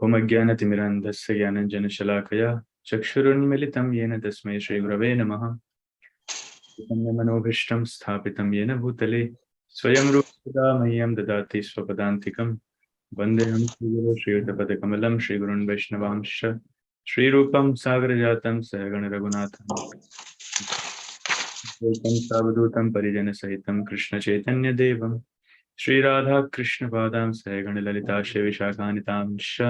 ओम अज्ञानतिमिरान्धस्य ज्ञानञ्जनशलाकया चक्षुरुन्मिलितं येन तस्मै श्रीगुरवे नमः। मनोभीष्टं स्थापितं येन भूतले स्वयं रूपदा मह्यं ददाति स्वपदान्तिकं। वन्देऽहं श्रीगुरो श्रीयुतपदकमलं श्रीगुरुन् वैष्णवांश्च श्रीरूपं सागरजातं सहगण रघुनाथं सावधूतं परिजनसहितं कृष्णचैतन्यदेवं श्रीराधा कृष्णपादां सहगण ललिता श्रीविशाखान्वितांश्च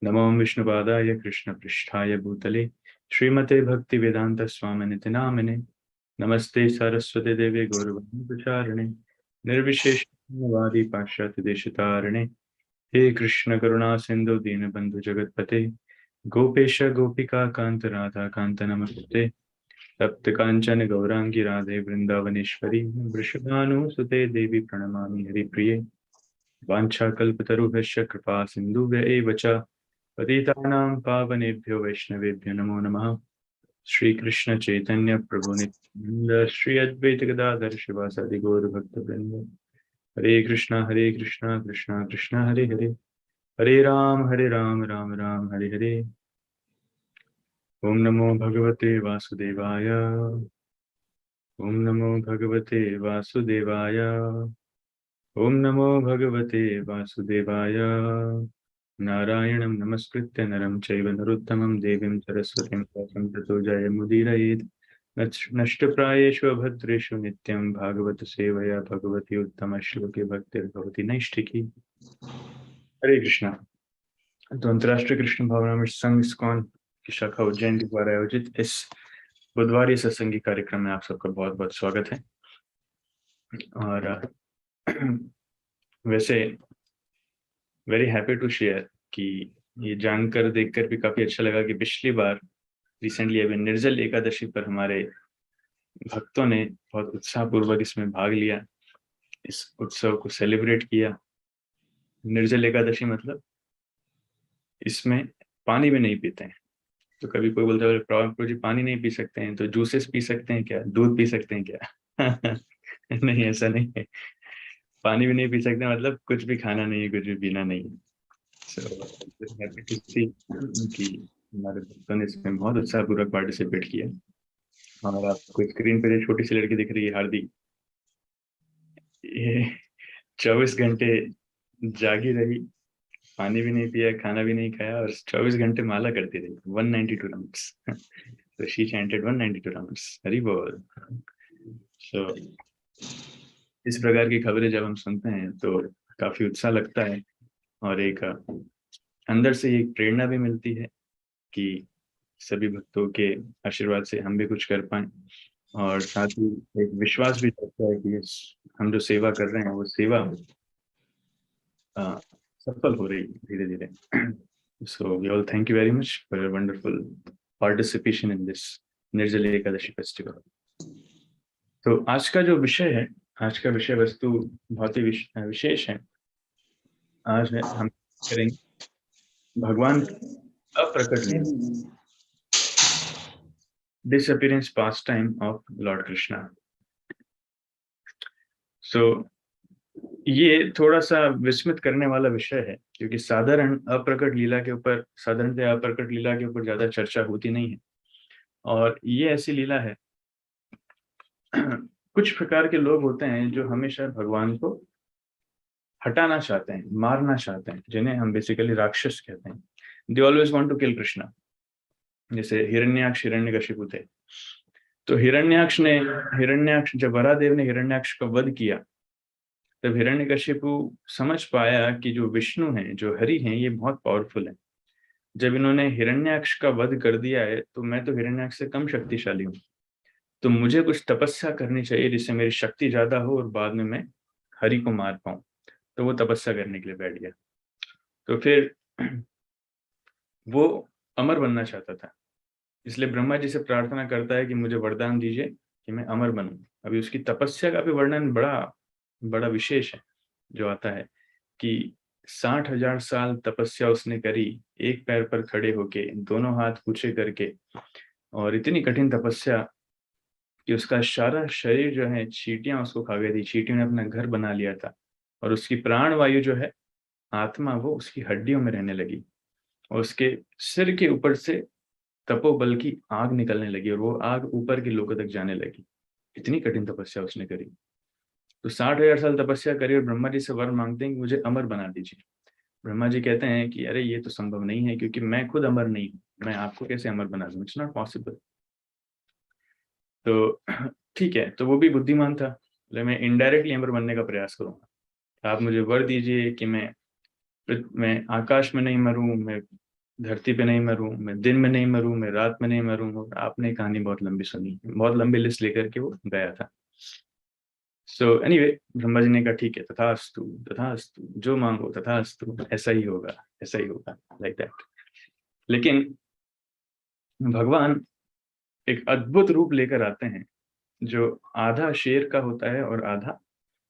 नमो विष्णुपादाय कृष्णपृष्ठाय भूतले श्रीमते भक्तिवेदांत स्वामिनिति नामिने नमस्ते सरस्वती देवी गौरवाणी निर्विशेष वादी पाश्चात्य देशतारिणे हे कृष्ण करुणा सिंधु दीनबंधु जगतपते गोपेश गोपिका कांत राधा कांत नमस्ते तप्त कांचन गौरांगी राधे वृंदावनेश्वरी वृषभानुसुते देवी प्रणमामि हरिप्रिये वाञ्छाकल्पतरुभ्यश्च कृपा सिन्धुभ्य एव च पतितानां पावनेभ्यो वैष्णवेभ्यो नमो नमः। श्री कृष्ण चैतन्य प्रभु नित्यानंद श्री अद्वैत गदाधर शिवासादि गौर भक्तवृंद हरे कृष्णा कृष्णा कृष्णा हरे हरे हरे राम राम राम हरे हरे। ओम नमो भगवते वासुदेवाय ओम नमो भगवते वासुदेवाय ओम नमो भगवते वासुदेवाय। नारायणं नमस्कृत्य नरं चैव नरोत्तमं देवीं सरस्वतीं व्यासं ततो जयमुदीरयेत्। नष्टप्रायेषु अभद्रेषु नित्यं भागवत सेवया भगवती उत्तमश्लोके भक्तिर्भवति नैष्ठिकी। हरे कृष्णा। तो अंतर्राष्ट्रीय कृष्ण भावनामृत संघ इस्कॉन की शाखा उज्जैन के द्वारा आयोजित इस बुधवारी सत्संगी कार्यक्रम में आप सबका बहुत बहुत स्वागत है। और वैसे वेरी हैप्पी टू शेयर कि ये जानकर देखकर भी काफी अच्छा लगा कि पिछली बार रिसेंटली अभी निर्जल एकादशी पर हमारे भक्तों ने बहुत उत्साहपूर्वक इसमें भाग लिया, इस उत्सव को सेलिब्रेट किया। निर्जल एकादशी मतलब इसमें पानी भी नहीं पीते हैं। तो कभी कोई बोलता है प्रभु जी पानी नहीं पी सकते हैं तो जूसेस पी सकते हैं क्या, दूध पी सकते हैं क्या? नहीं, ऐसा नहीं है। पानी भी नहीं पी सकते मतलब कुछ भी खाना नहीं है, कुछ भी पीना नहीं है। हैप्पी टू सी कि हमारे भक्तों ने इसमें बहुत उत्साहपूर्वक पार्टिसिपेट किया। और आपको स्क्रीन पर जो छोटी सी लड़की दिख रही है हार्दिक, ये 24 घंटे जागी रही, पानी भी नहीं पिया, खाना भी नहीं खाया और 24 घंटे माला करती रही 192 राउंड्स। तो शी चैंटेड 192 राउंड्स, हरि बोल। सो इस प्रकार की खबरें जब हम सुनते हैं तो काफी उत्साह लगता है और एक अंदर से एक प्रेरणा भी मिलती है कि सभी भक्तों के आशीर्वाद से हम भी कुछ कर पाए। और साथ ही एक विश्वास भी रहता है कि हम जो सेवा कर रहे हैं वो सेवा सफल हो रही है धीरे धीरे। So we all thank you very much for your wonderful participation in this Nirjala Ekadashi festival. तो आज का जो विषय है, आज का विषय वस्तु बहुत ही विशेष है। आज हम करेंगे भगवान अप्रकट लीला, disappearance pastime of Lord Krishna. So ये थोड़ा सा विस्मित करने वाला विषय है क्योंकि साधारणतः अप्रकट लीला के ऊपर ज्यादा चर्चा होती नहीं है। और ये ऐसी लीला है कुछ प्रकार के लोग होते हैं जो हमेशा भगवान को हटाना चाहते हैं, मारना चाहते हैं, जिन्हें हम बेसिकली राक्षस कहते हैं। They always want to kill Krishna. जैसे हिरण्यकशिपु थे। तो हिरण्याक्ष जब वरादेव ने हिरण्याक्ष का वध किया तब हिरण्यकशिपु समझ पाया कि जो विष्णु हैं, जो हरि हैं, ये बहुत पावरफुल हैं। जब इन्होंने हिरण्याक्ष का वध कर दिया है तो मैं तो हिरण्याक्ष से कम शक्तिशाली हूँ, तो मुझे कुछ तपस्या करनी चाहिए जिससे मेरी शक्ति ज्यादा हो और बाद में मैं हरि को मार पाऊं। तो वो तपस्या करने के लिए बैठ गया। तो फिर वो अमर बनना चाहता था, इसलिए ब्रह्मा जी से प्रार्थना करता है कि मुझे वरदान दीजिए कि मैं अमर बनूं। अभी उसकी तपस्या का भी वर्णन बड़ा बड़ा विशेष है, जो आता है कि 60,000 साल तपस्या उसने करी, एक पैर पर खड़े होके, दोनों हाथ ऊंचे करके, और इतनी कठिन तपस्या कि उसका सारा शरीर जो है चींटियां उसको खा गई थी। चींटियों ने अपना घर बना लिया था और उसकी प्राण वायु जो है, आत्मा, वो उसकी हड्डियों में रहने लगी। और उसके सिर के ऊपर से तपोबल की आग निकलने लगी और वो आग ऊपर के लोगों तक जाने लगी। इतनी कठिन तपस्या उसने करी। तो 60,000 साल तपस्या करी और ब्रह्मा जी से वर मांगते हैं कि मुझे अमर बना दीजिए। ब्रह्मा जी कहते हैं कि अरे ये तो संभव नहीं है, क्योंकि मैं खुद अमर नहीं हूँ, मैं आपको कैसे अमर बना दूं, इट्स नॉट पॉसिबल। तो ठीक है, तो वो भी बुद्धिमान था, बोले मैं इनडायरेक्टली अमर बनने का प्रयास करूंगा, आप मुझे वर दीजिए कि मैं आकाश में नहीं मरूं, मैं धरती पे नहीं मरूं, मैं दिन में नहीं मरूं, मैं रात में नहीं मरूं। और आपने कहानी बहुत लंबी सुनी, बहुत लंबी लिस्ट लेकर के वो गया था। सो एनीवे, ब्रह्मा जी ने कहा ठीक है, तथास्तु तथास्तु, जो मांगो तथास्तु, ऐसा ही होगा, ऐसा ही होगा, लाइक दैट। लेकिन भगवान एक अद्भुत रूप लेकर आते हैं, जो आधा शेर का होता है और आधा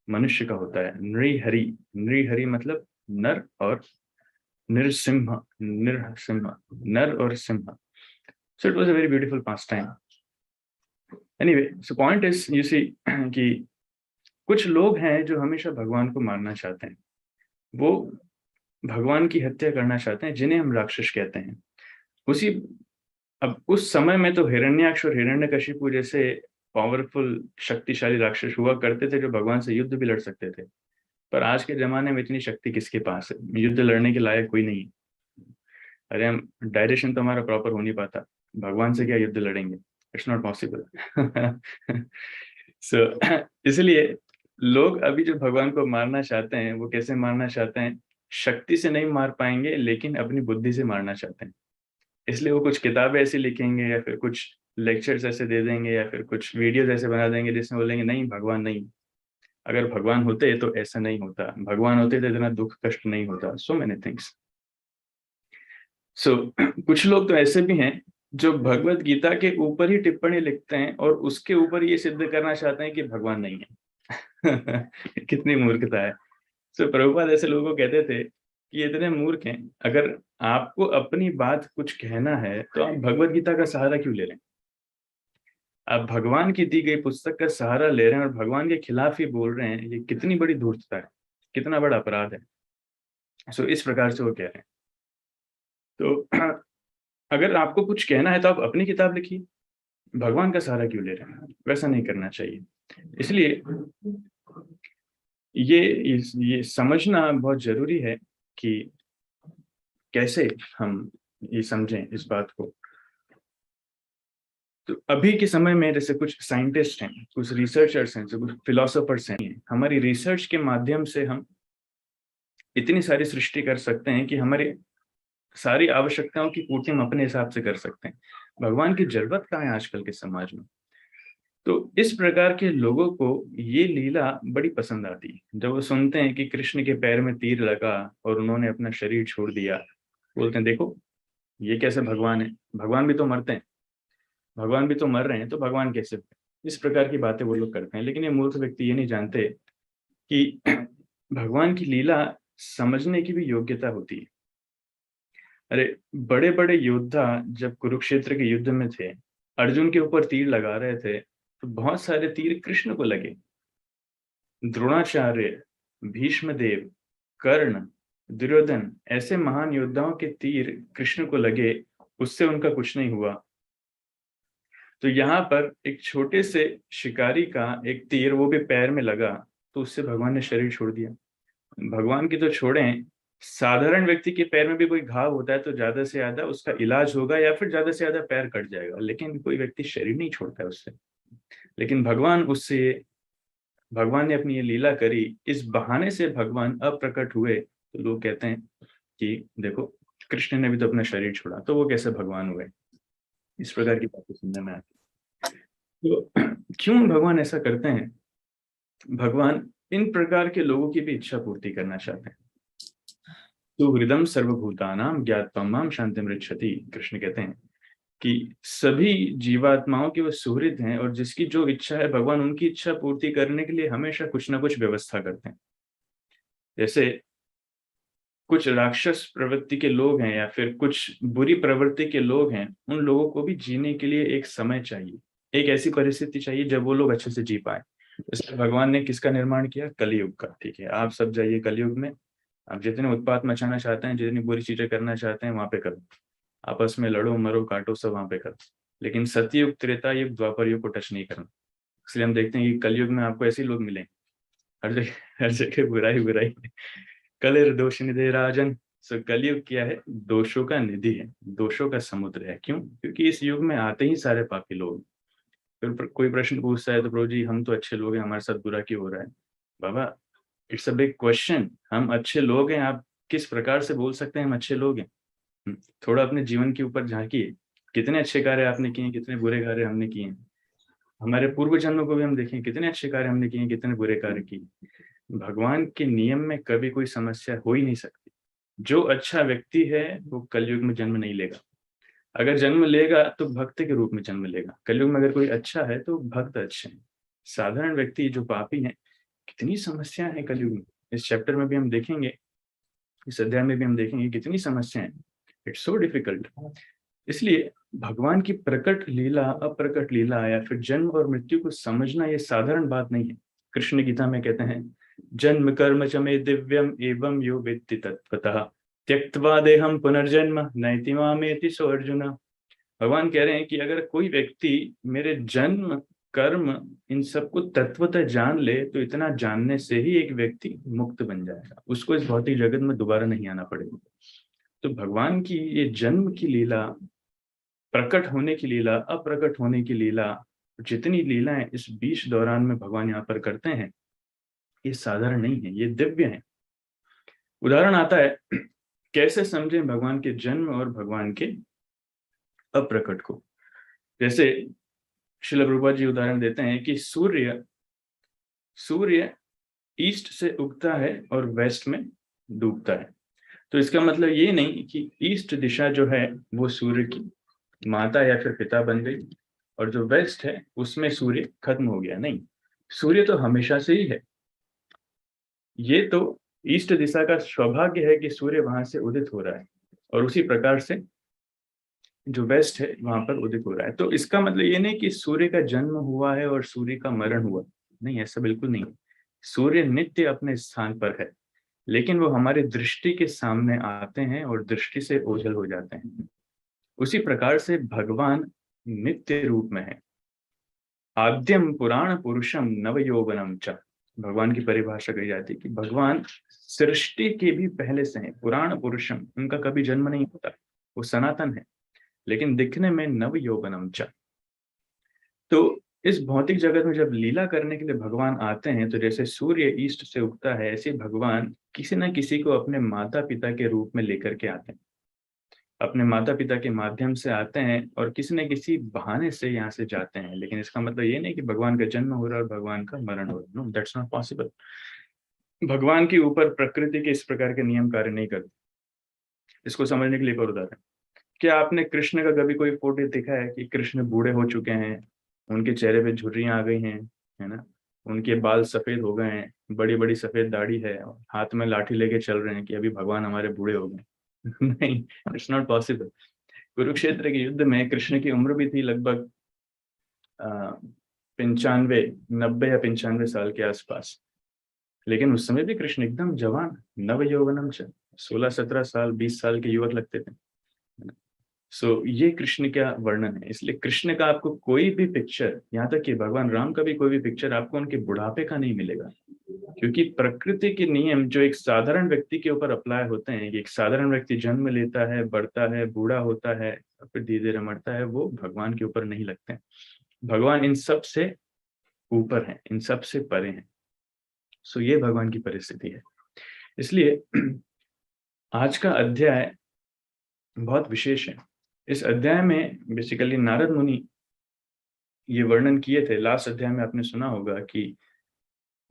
मनुष्य का होता है। नृहरि, नृहरि मतलब नर और नृसिंह, नृसिंह, नर और सिंह। So it was a very beautiful pastime. Anyway, so point is you see कि कुछ लोग हैं जो हमेशा भगवान को मारना चाहते हैं, वो भगवान की हत्या करना चाहते हैं, जिन्हें हम राक्षस कहते हैं। उसी अब उस समय में तो हिरण्याक्ष और हिरण्यकशिपु जैसे पावरफुल शक्तिशाली राक्षस हुआ करते थे, जो भगवान से युद्ध भी लड़ सकते थे। पर आज के जमाने में इतनी शक्ति किसके पास है, युद्ध लड़ने के लायक कोई नहीं है। अरे हम डायरेक्शन तो हमारा प्रॉपर हो नहीं पाता, भगवान से क्या युद्ध लड़ेंगे, इट्स नॉट पॉसिबल। सो इसलिए लोग अभी जो भगवान को मारना चाहते हैं, वो कैसे मारना चाहते हैं, शक्ति से नहीं मार पाएंगे, लेकिन अपनी बुद्धि से मारना चाहते हैं। इसलिए वो कुछ किताबें ऐसी लिखेंगे, या फिर कुछ लेक्चर्स ऐसे दे देंगे, या फिर कुछ वीडियोस ऐसे बना देंगे जिसमें बोलेंगे नहीं भगवान नहीं, अगर भगवान होते तो ऐसा नहीं होता, भगवान होते तो इतना दुख कष्ट नहीं होता, सो मेनी थिंग्स। सो कुछ लोग तो ऐसे भी हैं जो भगवत गीता के ऊपर ही टिप्पणी लिखते हैं और उसके ऊपर ये सिद्ध करना चाहते हैं कि भगवान नहीं है। कितनी मूर्खता है। सो प्रभुपाद ऐसे लोगों को कहते थे कि ये इतने मूर्ख हैं, अगर आपको अपनी बात कुछ कहना है तो आप भगवत गीता का सहारा क्यों ले रहे हैं? आप भगवान की दी गई पुस्तक का सहारा ले रहे हैं और भगवान के खिलाफ ही बोल रहे हैं, ये कितनी बड़ी धूर्तता है, कितना बड़ा अपराध है। सो इस प्रकार से वो कह रहे हैं। तो अगर आपको कुछ कहना है तो आप अपनी किताब लिखिए, भगवान का सहारा क्यों ले रहे हैं? वैसा नहीं करना चाहिए। इसलिए ये समझना बहुत जरूरी है कि कैसे हम ये समझें इस बात को। तो अभी के समय में जैसे कुछ साइंटिस्ट हैं, कुछ रिसर्चर्स हैं, कुछ फिलोसोफर्स हैं, हमारी रिसर्च के माध्यम से हम इतनी सारी सृष्टि कर सकते हैं कि हमारी सारी आवश्यकताओं की पूर्ति हम अपने हिसाब से कर सकते हैं। भगवान की जरूरत कहाँ है आजकल के समाज में? तो इस प्रकार के लोगों को ये लीला बड़ी पसंद आती है। जब वो सुनते हैं कि कृष्ण के पैर में तीर लगा और उन्होंने अपना शरीर छोड़ दिया, बोलते हैं देखो ये कैसे भगवान है, भगवान भी तो मरते हैं, भगवान भी तो मर रहे हैं, तो भगवान कैसे? इस प्रकार की बातें वो लोग करते हैं। लेकिन ये मूर्ख व्यक्ति ये नहीं जानते कि भगवान की लीला समझने की भी योग्यता होती है। अरे बड़े बड़े योद्धा जब कुरुक्षेत्र के युद्ध में थे, अर्जुन के ऊपर तीर लगा रहे थे, तो बहुत सारे तीर कृष्ण को लगे। द्रोणाचार्य, भीष्मदेव, कर्ण, दुर्योधन, ऐसे महान योद्धाओं के तीर कृष्ण को लगे, उससे उनका कुछ नहीं हुआ। तो यहाँ पर एक छोटे से शिकारी का एक तीर, वो भी पैर में लगा, तो उससे भगवान ने शरीर छोड़ दिया। भगवान की तो छोड़ें, साधारण व्यक्ति के पैर में भी कोई घाव होता है तो ज्यादा से ज्यादा उसका इलाज होगा या फिर ज्यादा से ज्यादा पैर कट जाएगा, लेकिन कोई व्यक्ति शरीर नहीं छोड़ता है उससे। लेकिन भगवान ने अपनी ये लीला करी, इस बहाने से भगवान अप्रकट हुए, तो लोग कहते हैं कि देखो कृष्ण ने भी तो अपना शरीर छोड़ा, तो वो कैसे भगवान हुए? इस प्रकार की बातें सुनने में आती है। तो क्यों भगवान ऐसा करते हैं? भगवान इन प्रकार के लोगों की भी इच्छा पूर्ति करना चाहते हैं। तो हृदम सर्वभूतानाम ज्ञात्वम माम शांतिमृच्छति, कृष्ण कहते हैं कि सभी जीवात्माओं की वो सुहृद हैं, और जिसकी जो इच्छा है भगवान उनकी इच्छा पूर्ति करने के लिए हमेशा कुछ ना कुछ व्यवस्था करते हैं। जैसे कुछ राक्षस प्रवृत्ति के लोग हैं या फिर कुछ बुरी प्रवृत्ति के लोग हैं, उन लोगों को भी जीने के लिए एक समय चाहिए, एक ऐसी परिस्थिति चाहिए जब वो लोग अच्छे से जी पाए। इसलिए भगवान ने किसका निर्माण किया? कलयुग का। ठीक है, आप सब जाइए कलयुग में, आप जितने उत्पात मचाना चाहते हैं, जितनी बुरी चीजें करना चाहते हैं, वहां पे करो, आपस में लड़ो मरो काटो, सब वहां पे करो, लेकिन सतयुग त्रेता युग द्वापर युग को टच नहीं करना। इसलिए हम देखते हैं कि कलयुग में आपको ऐसे ही लोग मिलेंगे, हर जगह बुराई बुराई। कलिर दोष निधि राजन। सो कलयुग क्या है? दोषों का निधि है, दोषों का समुद्र है। क्यों? क्योंकि इस युग में आते ही सारे पापी लोग। फिर कोई प्रश्न पूछता है तो प्रभु जी हम तो अच्छे लोग हैं, हमारे साथ बुरा क्यों हो रहा है? बाबा, इट्स अ बिग क्वेश्चन। हम अच्छे लोग हैं, आप किस प्रकार से बोल सकते हैं हम अच्छे लोग हैं? थोड़ा अपने जीवन के ऊपर झांकिए, कितने अच्छे कार्य आपने किए, कितने बुरे कार्य हमने किए। हमारे पूर्व जन्म को भी हम देखें, कितने अच्छे कार्य हमने किए, कितने बुरे कार्य किए। भगवान के नियम में कभी कोई समस्या हो ही नहीं सकती। जो अच्छा व्यक्ति है वो कलयुग में जन्म नहीं लेगा। अगर जन्म लेगा तो भक्त के रूप में जन्म लेगा। कलयुग में अगर कोई अच्छा है तो भक्त अच्छे हैं। साधारण व्यक्ति जो पापी हैं, कितनी समस्या है कलयुग में। इस चैप्टर में भी हम देखेंगे, इस अध्याय में भी हम देखेंगे कितनी समस्याएं। It's so difficult. इसलिए भगवान की प्रकट लीला, अप्रकट लीला या फिर जन्म और मृत्यु को समझना ये साधारण बात नहीं है। कृष्ण गीता में कहते हैं, जन्म कर्म च मे दिव्यम एवं यो वेत्ति तत्त्वतः त्यक्त्वा देहम पुनर्जन्म नैति मामेति सो अर्जुन। भगवान कह रहे हैं कि अगर कोई व्यक्ति मेरे जन्म कर्म इन सबको तत्वतः जान ले तो इतना जानने से ही एक व्यक्ति मुक्त बन जाएगा, उसको इस भौतिक जगत में दोबारा नहीं आना पड़ेगा। तो भगवान की ये जन्म की लीला, प्रकट होने की लीला, अप्रकट होने की लीला, जितनी लीलाएं इस बीच दौरान में भगवान यहाँ पर करते हैं, ये साधारण नहीं है, ये दिव्य है। उदाहरण आता है, कैसे समझें भगवान के जन्म और भगवान के अप्रकट को। जैसे श्रील प्रभुपाद जी उदाहरण देते हैं कि सूर्य सूर्य ईस्ट से उगता है और वेस्ट में डूबता है। तो इसका मतलब ये नहीं कि ईस्ट दिशा जो है वो सूर्य की माता या फिर पिता बन गई और जो वेस्ट है उसमें सूर्य खत्म हो गया। नहीं, सूर्य तो हमेशा से ही है। ये तो ईस्ट दिशा का सौभाग्य है कि सूर्य वहां से उदित हो रहा है और उसी प्रकार से जो वेस्ट है वहां पर उदित हो रहा है। तो इसका मतलब ये नहीं कि सूर्य का जन्म हुआ है और सूर्य का मरण हुआ। नहीं, ऐसा बिल्कुल नहीं। सूर्य नित्य अपने स्थान पर है, लेकिन वो हमारी दृष्टि के सामने आते हैं और दृष्टि से ओझल हो जाते हैं। उसी प्रकार से भगवान नित्य रूप में है। आद्यम पुराण पुरुषम नव यौवनम च। भगवान की परिभाषा कही जाती है कि भगवान सृष्टि के भी पहले से हैं। पुराण पुरुषम, उनका कभी जन्म नहीं होता, वो सनातन है, लेकिन दिखने में नव यौवनम च। तो इस भौतिक जगत में जब लीला करने के लिए भगवान आते हैं, तो जैसे सूर्य ईस्ट से उगता है, ऐसे भगवान किसी न किसी को अपने माता पिता के रूप में लेकर के आते हैं। अपने माता पिता के माध्यम से आते हैं और किसी न किसी बहाने से यहाँ से जाते हैं। लेकिन इसका मतलब ये नहीं कि भगवान का जन्म हो रहा है और भगवान का मरण हो रहा है। No, that's not possible. भगवान के ऊपर प्रकृति के इस प्रकार के नियम कार्य नहीं करते। इसको समझने के लिए एक और उदाहरण, क्या आपने कृष्ण का कभी कोई फोटो देखा है कि कृष्ण बूढ़े हो चुके हैं, उनके चेहरे पे झुर्रियां आ गई हैं, है ना, उनके बाल सफेद हो गए हैं, बड़ी बड़ी सफेद दाढ़ी है, हाथ में लाठी लेके चल रहे हैं कि अभी भगवान हमारे बूढ़े हो गए? नहीं, इट्स नॉट पॉसिबल। कुरुक्षेत्र के युद्ध में कृष्ण की उम्र भी थी लगभग 95, 90 या 95 साल के आसपास, लेकिन उस समय भी कृष्ण एकदम जवान, नव यौवनम च, 16-17 साल, 20 साल के युवक लगते थे। ये कृष्ण का वर्णन है। इसलिए कृष्ण का आपको कोई भी पिक्चर, यहाँ तक कि भगवान राम का भी कोई भी पिक्चर आपको उनके बुढ़ापे का नहीं मिलेगा। क्योंकि प्रकृति के नियम जो एक साधारण व्यक्ति के ऊपर अप्लाई होते हैं, कि एक साधारण व्यक्ति जन्म लेता है, बढ़ता है, बूढ़ा होता है, फिर धीरे धीरे मरता है, वो भगवान के ऊपर नहीं लगते हैं। भगवान इन सब से ऊपर है, इन सब से परे हैं। ये भगवान की परिस्थिति है। इसलिए आज का अध्याय बहुत विशेष है। इस अध्याय में बेसिकली नारद मुनि ये वर्णन किए थे। लास्ट अध्याय में आपने सुना होगा कि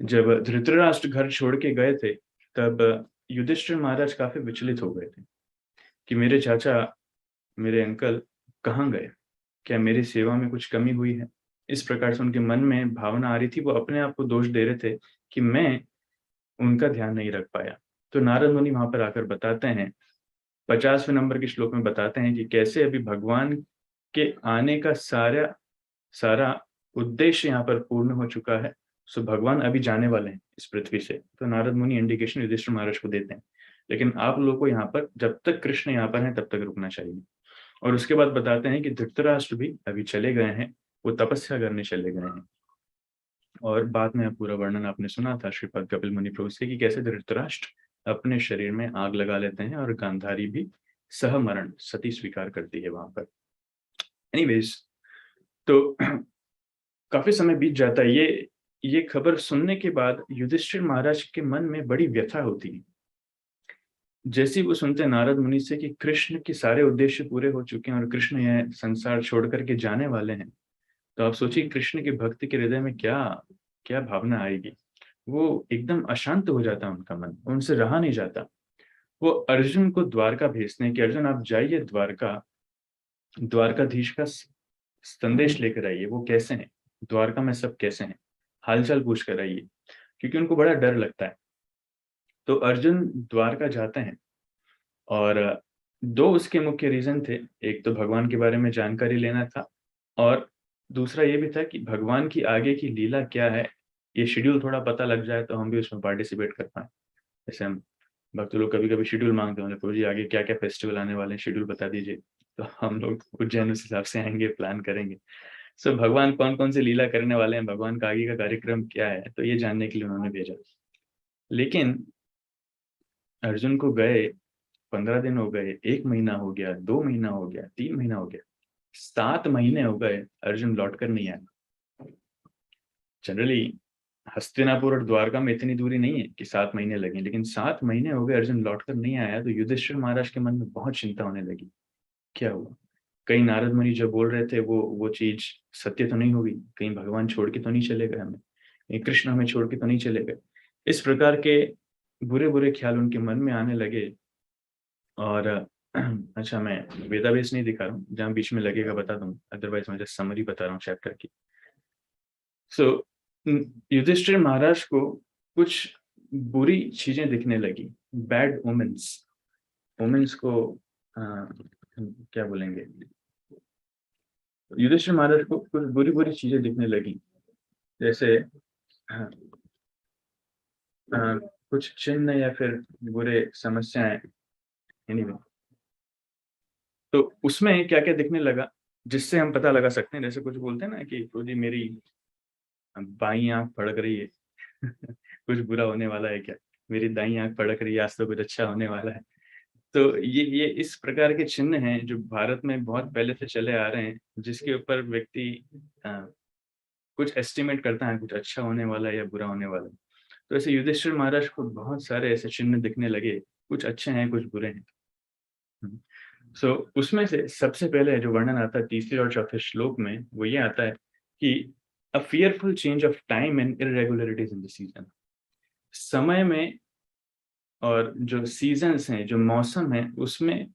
जब धृतराष्ट्र घर छोड़ के गए थे, तब युधिष्ठिर महाराज काफी विचलित हो गए थे कि मेरे चाचा, मेरे अंकल कहाँ गए, क्या मेरी सेवा में कुछ कमी हुई है? इस प्रकार से उनके मन में भावना आ रही थी। वो अपने आप को दोष दे रहे थे कि मैं उनका ध्यान नहीं रख पाया। तो नारद मुनि वहां पर आकर बताते हैं, 50वें नंबर के श्लोक में बताते हैं कि कैसे अभी भगवान के आने का सारा सारा उद्देश्य यहाँ पर पूर्ण हो चुका है। भगवान अभी जाने वाले हैं इस पृथ्वी से। तो नारद मुनि इंडिकेशन युधिष्ठिर महाराज को देते हैं। लेकिन आप लोगों को यहाँ पर जब तक कृष्ण यहाँ पर हैं तब तक रुकना चाहिए। और उसके बाद बताते हैं कि धृतराष्ट्र भी अभी चले गए हैं, वो तपस्या करने चले गए हैं। और बाद में पूरा वर्णन आपने सुना था श्रीपद कपिल मुनि प्रभु से कि कैसे धृतराष्ट्र अपने शरीर में आग लगा लेते हैं और गांधारी भी सहमरण सती स्वीकार करती है वहां पर। एनीवेज, तो काफी समय बीत जाता है। ये खबर सुनने के बाद युधिष्ठिर महाराज के मन में बड़ी व्यथा होती है। जैसे ही वो सुनते हैं नारद मुनि से कि कृष्ण के सारे उद्देश्य पूरे हो चुके हैं और कृष्ण यह संसार छोड़ करके जाने वाले हैं, तो आप सोचिए कृष्ण के भक्त के हृदय में क्या क्या भावना आएगी। वो एकदम अशांत हो जाता है उनका मन, उनसे रहा नहीं जाता। वो अर्जुन को द्वारका भेजते हैं कि अर्जुन आप जाइए द्वारका, द्वारकाधीश का संदेश लेकर आइए, वो कैसे हैं, द्वारका में सब कैसे हैं, हालचाल पूछ कर आइए, क्योंकि उनको बड़ा डर लगता है। तो अर्जुन द्वारका जाते हैं और दो उसके मुख्य रीजन थे। एक तो भगवान के बारे में जानकारी लेना था, और दूसरा ये भी था कि भगवान की आगे की लीला क्या है, ये शेड्यूल थोड़ा पता लग जाए तो हम भी उसमें पार्टिसिपेट कर पाए। जैसे हम भक्त लोग कभी कभी शेड्यूल मांगते होंगे, प्रभु जी आगे क्या क्या फेस्टिवल आने वाले हैं, शेड्यूल बता दीजिए, तो हम लोग उज्जैन उस हिसाब से आएंगे, प्लान करेंगे। सो भगवान कौन कौन सी लीला करने वाले हैं, भगवान का आगे का कार्यक्रम क्या है, तो ये जानने के लिए उन्होंने भेजा। लेकिन अर्जुन को गए 15 दिन हो गए, 1 महीना हो गया, 2 महीना हो गया, 3 महीना हो गया, 7 महीने हो गए, अर्जुन लौट कर नहीं आया। जनरली हस्तिनापुर और द्वारका में इतनी दूरी नहीं है कि 7 महीने लगे, लेकिन 7 महीने हो गए अर्जुन लौट कर नहीं आया। तो युधिष्ठिर महाराज के मन में बहुत चिंता होने लगी, क्या हुआ, कहीं नारद मुनि जो बोल रहे थे वो चीज सत्य तो नहीं होगी, कहीं भगवान छोड़ के तो नहीं चले गए हमें, कहीं कृष्ण हमें छोड़ के तो नहीं चले गए। इस प्रकार के बुरे बुरे ख्याल उनके मन में आने लगे। और अच्छा, मैं वेदावेस नहीं दिखा रहा हूँ, जहाँ बीच में लगेगा बता दूँ, अदरवाइज मैं जस्ट समरी बता रहा हूँ चैप्टर की। सो युधिष्ठिर महाराज को कुछ बुरी चीजें दिखने लगी, बैड ओमेंस। ओमेंस को क्या बोलेंगे, युधिष्ठिर महाराज को कुछ बुरी बुरी चीजें दिखने लगी, जैसे कुछ चिन्ह या फिर बुरे समस्याएं। एनीवे, तो उसमें क्या क्या दिखने लगा जिससे हम पता लगा सकते हैं, जैसे कुछ बोलते हैं ना कि तो जी मेरी बाई आंख फड़क रही है कुछ बुरा होने वाला है क्या, मेरी दाई आंख फड़क रही है, आज तो कुछ अच्छा होने वाला है। तो ये इस प्रकार के चिन्ह हैं जो भारत में बहुत पहले से चले आ रहे हैं, जिसके ऊपर व्यक्ति कुछ एस्टिमेट करता है कुछ अच्छा होने वाला है या बुरा होने वाला है। तो ऐसे युधिष्ठिर महाराज को बहुत सारे ऐसे चिन्ह दिखने लगे, कुछ अच्छे हैं कुछ बुरे हैं। सो उसमें से सबसे पहले जो वर्णन आता है तीसरे और चौथे श्लोक में, वो ये आता है कि a fearful change of time and irregularities in the season. समय में और जो सीजन्स हैं, जो मौसम है, उसमें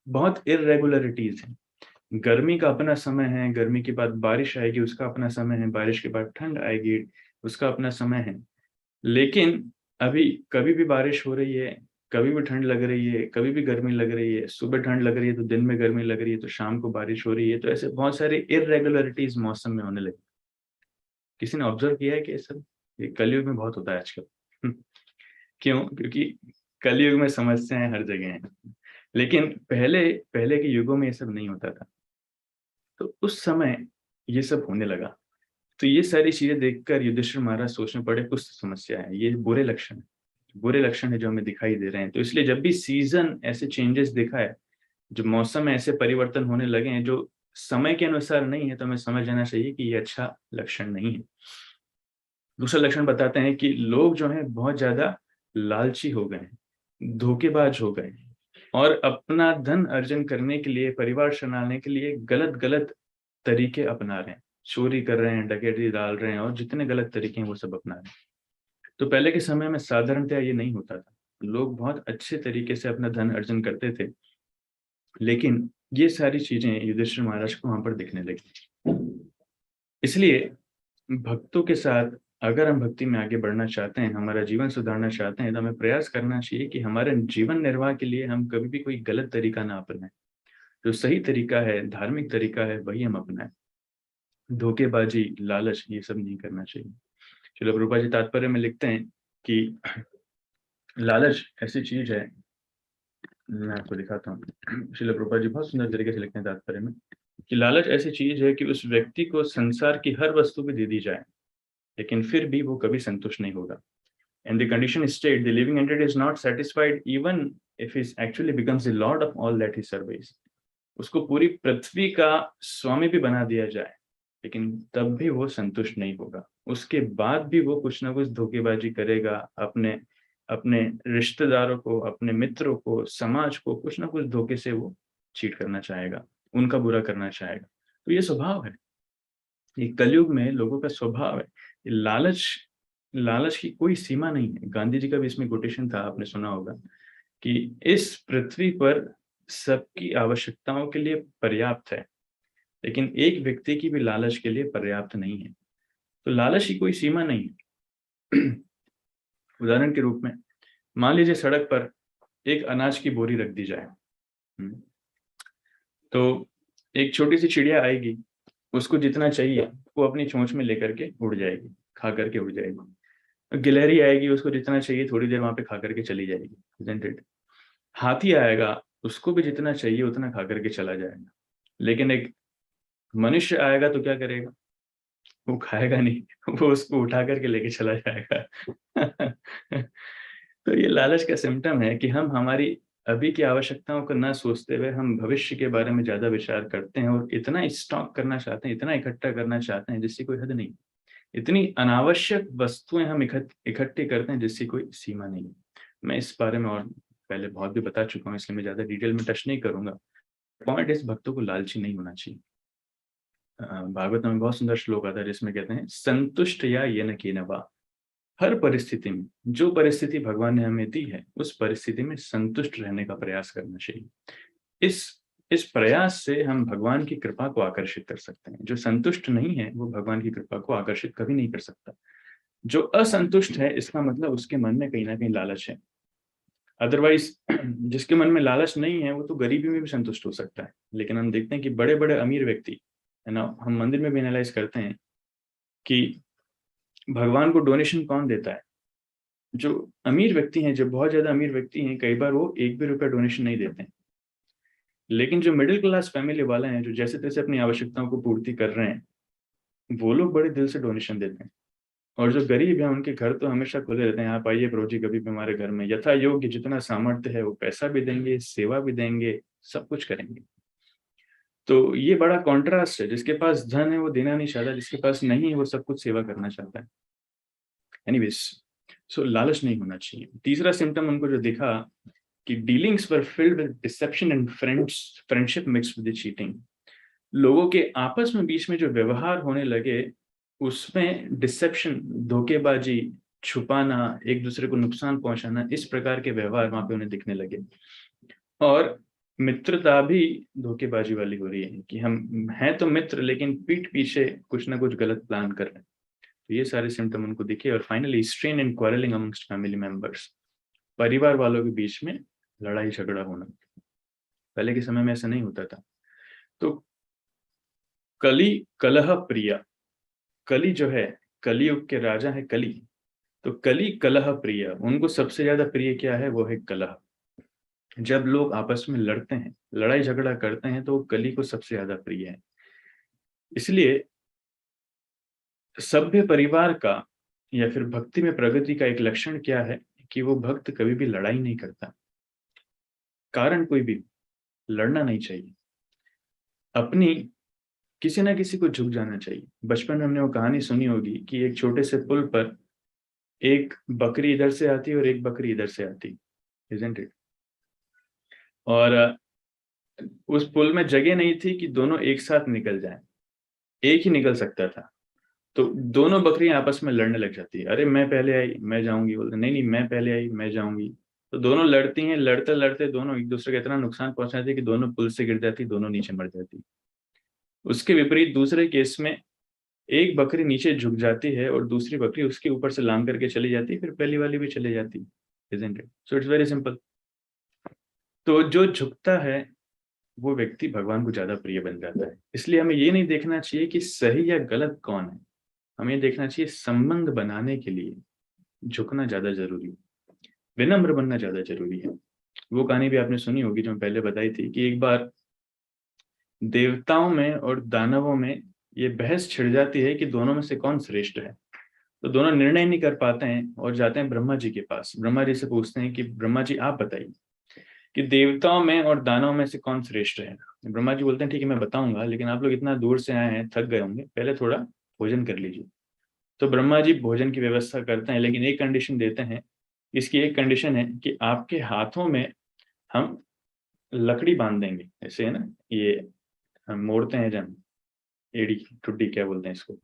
बहुत इरेगुलरिटीज हैं। गर्मी का अपना समय है, गर्मी के बाद बारिश आएगी, उसका अपना समय है, बारिश के बाद ठंड आएगी, उसका अपना समय है। लेकिन अभी कभी भी बारिश हो रही है, कभी भी ठंड लग रही है, कभी भी गर्मी लग रही है, सुबह ठंड लग रही है तो दिन में गर्मी लग रही है, तो शाम को बारिश हो रही है। तो ऐसे बहुत सारे इरेगुलरिटीज मौसम में होने लगी। किसी ने ऑब्जर्व किया है कि ये सब ये कलयुग में बहुत होता है आजकल क्यों, क्योंकि कलयुग में समस्याएं हर जगह हैं। लेकिन पहले पहले के युगों में ये सब नहीं होता था, तो उस समय ये सब होने लगा। तो ये सारी चीजें देखकर युधिष्ठिर महाराज सोचने पड़े कुछ समस्या है, ये बुरे लक्षण है, बुरे लक्षण है जो हमें दिखाई दे रहे हैं। तो इसलिए जब भी सीजन ऐसे चेंजेस दिखा है, जो मौसम में ऐसे परिवर्तन होने लगे हैं जो समय के अनुसार नहीं है, तो हमें समझ जाना चाहिए कि ये अच्छा लक्षण नहीं है। दूसरा लक्षण बताते हैं कि लोग जो हैं बहुत ज्यादा लालची हो गए हैं, धोखेबाज हो गए हैं, और अपना धन अर्जन करने के लिए, परिवार संभालने के लिए गलत गलत तरीके अपना रहे हैं, चोरी कर रहे हैं, डकैती डाल रहे हैं, और जितने गलत तरीके हैं वो सब अपना रहे हैं। तो पहले के समय में साधारणतया ये नहीं होता था, लोग बहुत अच्छे तरीके से अपना धन अर्जन करते थे। लेकिन ये सारी चीजें युधिष्ठिर महाराज को वहां पर दिखने लगी। इसलिए भक्तों के साथ अगर हम भक्ति में आगे बढ़ना चाहते हैं, हमारा जीवन सुधारना चाहते हैं, तो हमें प्रयास करना चाहिए कि हमारे जीवन निर्वाह के लिए हम कभी भी कोई गलत तरीका ना अपनाएं। जो सही तरीका है, धार्मिक तरीका है, वही हम अपनाएं। धोखेबाजी, लालच, ये सब नहीं करना चाहिए। श्रील प्रभुपाद जी तात्पर्य में लिखते हैं कि लालच ऐसी चीज है मैं आपको दिखाता हूँ। श्रील प्रभुपाद जी बहुत सुंदर तरीके से लिखते हैं तात्पर्य में कि लालच ऐसी चीज है कि उस व्यक्ति को संसार की हर वस्तु भी दे दी जाए, लेकिन फिर भी वो कभी संतुष्ट नहीं होगा। In the conditioned state, the living entity is not satisfied even if he actually becomes the lord of all that he surveys. उसको पूरी पृथ्वी का स्वामी भी बना दिया जाए, लेकिन तब भी वो संतुष्ट नहीं होगा। उसके बाद भी वो कुछ ना कुछ धोखेबाजी करेगा, अपने अपने रिश्तेदारों को, अपने मित्रों को, समाज को कुछ ना कुछ धोखे से वो चीट करना चाहेगा, उनका बुरा करना चाहेगा। तो ये स्वभाव है, ये कलयुग में लोगों का स्वभाव है। लालच लालच की कोई सीमा नहीं है। गांधी जी का भी इसमें कोटेशन था, आपने सुना होगा कि इस पृथ्वी पर सबकी आवश्यकताओं के लिए पर्याप्त है, लेकिन एक व्यक्ति की भी लालच के लिए पर्याप्त नहीं है। तो लालच की कोई सीमा नहीं है। उदाहरण के रूप में मान लीजिए सड़क पर एक अनाज की बोरी रख दी जाए, तो एक छोटी सी चिड़िया आएगी, उसको जितना चाहिए वो अपनी चोंच में लेकर के उड़ जाएगी, खा करके उड़ जाएगी। गिलहरी आएगी, उसको जितना चाहिए थोड़ी देर वहां पे खा करके चली जाएगी, isn't it? हाथी आएगा, उसको भी जितना चाहिए उतना खा करके चला जाएगा। लेकिन एक मनुष्य आएगा तो क्या करेगा? वो खाएगा नहीं, वो उसको उठा करके लेके चला जाएगा। तो ये लालच का सिम्टम है कि हम हमारी अभी की आवश्यकताओं को ना सोचते हुए हम भविष्य के बारे में ज्यादा विचार करते हैं और इतना स्टॉक करना चाहते हैं, इतना इकट्ठा करना चाहते हैं जिसकी कोई हद नहीं। इतनी अनावश्यक वस्तुएं हम इकट्ठी करते हैं जिसकी कोई सीमा नहीं। मैं इस बारे में और पहले बहुत भी बता चुका हूँ, इसलिए मैं ज्यादा डिटेल में टच नहीं करूंगा। पॉइंट इस भक्तों को लालची नहीं होना चाहिए। भागवत में बहुत सुंदर श्लोक आता है जिसमें कहते हैं संतुष्ट या ये न की नवा। हर परिस्थिति में जो परिस्थिति भगवान ने हमें दी है उस परिस्थिति में संतुष्ट रहने का प्रयास करना चाहिए। इस प्रयास से हम भगवान की कृपा को आकर्षित कर सकते हैं। जो संतुष्ट नहीं है वो भगवान की कृपा को आकर्षित कभी नहीं कर सकता। जो असंतुष्ट है इसका मतलब उसके मन में कहीं ना कहीं लालच है। अदरवाइज जिसके मन में लालच नहीं है वो तो गरीबी में भी संतुष्ट हो सकता है। लेकिन हम देखते हैं कि बड़े बड़े अमीर व्यक्ति है ना, हम मंदिर में भी एनालाइज करते हैं कि भगवान को डोनेशन कौन देता है? जो अमीर व्यक्ति हैं, जो बहुत ज्यादा अमीर व्यक्ति हैं, कई बार वो एक भी रुपया डोनेशन नहीं देते हैं। लेकिन जो मिडिल क्लास फैमिली वाले हैं, जो जैसे तैसे अपनी आवश्यकताओं को पूर्ति कर रहे हैं, वो लोग बड़े दिल से डोनेशन देते हैं। और जो गरीब है उनके घर तो हमेशा खुले रहते हैं, आप आइए प्रभु जी कभी भी हमारे घर में, यथा योग्य जितना सामर्थ्य है वो पैसा भी देंगे, सेवा भी देंगे, सब कुछ करेंगे। तो ये बड़ा कॉन्ट्रास्ट है। जिसके पास धन है वो देना नहीं चाहता, जिसके पास नहीं है वो सब कुछ सेवा करना चाहता है। एनीवेज, सो लालच नहीं होना चाहिए। तीसरा सिम्टम उनको जो दिखा कि dealings were filled with dissipation and friendship mixed with cheating. लोगों के आपस में बीच में जो व्यवहार होने लगे उसमें डिसेप्शन, धोखेबाजी, छुपाना, एक दूसरे को नुकसान पहुंचाना, इस प्रकार के व्यवहार वहां पे उन्हें दिखने लगे। और मित्रता भी धोखेबाजी वाली हो रही है कि हम हैं तो मित्र लेकिन पीठ पीछे कुछ ना कुछ गलत प्लान कर रहे हैं। तो ये सारे सिम्टम उनको दिखे। और finally strain and quarrelling amongst family members, परिवार वालों के बीच में लड़ाई झगड़ा होना। पहले के समय में ऐसा नहीं होता था। तो कली कलह प्रिया, कली जो है, कलियुग के राजा है कली, तो कली कलह प्रिय, उनको सबसे ज्यादा प्रिय क्या है? वो है कलह। जब लोग आपस में लड़ते हैं, लड़ाई झगड़ा करते हैं, तो कली को सबसे ज्यादा प्रिय है। इसलिए सभ्य परिवार का या फिर भक्ति में प्रगति का एक लक्षण क्या है कि वो भक्त कभी भी लड़ाई नहीं करता। कारण कोई भी, लड़ना नहीं चाहिए। अपनी किसी ना किसी को झुक जाना चाहिए। बचपन में हमने वो कहानी सुनी होगी कि एक छोटे से पुल पर एक बकरी इधर से आती और एक बकरी इधर से आती, isn't it? और उस पुल में जगह नहीं थी कि दोनों एक साथ निकल जाएं, एक ही निकल सकता था। तो दोनों बकरियां आपस में लड़ने लग जाती है, अरे मैं पहले आई मैं जाऊंगी, बोलते नहीं नहीं मैं पहले आई मैं जाऊंगी। तो दोनों लड़ती हैं, लड़ते लड़ते दोनों एक दूसरे को इतना नुकसान पहुंचाती है कि दोनों पुल से गिर जाती, दोनों नीचे मर जाती। उसके विपरीत दूसरे केस में एक बकरी नीचे झुक जाती है और दूसरी बकरी उसके ऊपर से लांग करके चली जाती, फिर पहली वाली भी चली जाती। isn't it? So it's very simple। तो जो झुकता है वो व्यक्ति भगवान को ज्यादा प्रिय बन जाता है। इसलिए हमें ये नहीं देखना चाहिए कि सही या गलत कौन है, हमें ये देखना चाहिए संबंध बनाने के लिए झुकना ज्यादा जरूरी है, विनम्र बनना ज्यादा जरूरी है। वो कहानी भी आपने सुनी होगी जो मैं पहले बताई थी कि एक बार देवताओं में और दानवों में ये बहस छिड़ जाती है कि दोनों में से कौन श्रेष्ठ है। तो दोनों निर्णय नहीं कर पाते हैं और जाते हैं ब्रह्मा जी के पास। ब्रह्मा जी से पूछते हैं कि ब्रह्मा जी आप बताइए कि देवताओं में और दानवों में से कौन श्रेष्ठ है। ब्रह्मा जी बोलते हैं ठीक है मैं बताऊंगा, लेकिन आप लोग इतना दूर से आए हैं, थक गए होंगे, पहले थोड़ा भोजन कर लीजिए। तो ब्रह्मा जी भोजन की व्यवस्था करते हैं, लेकिन एक कंडीशन देते हैं। इसकी एक कंडीशन है कि आपके हाथों में हम लकड़ी बांध देंगे, ऐसे है ना, ये हम मोड़ते हैं जब, एड़ी ठुड्डी क्या बोलते हैं इसको,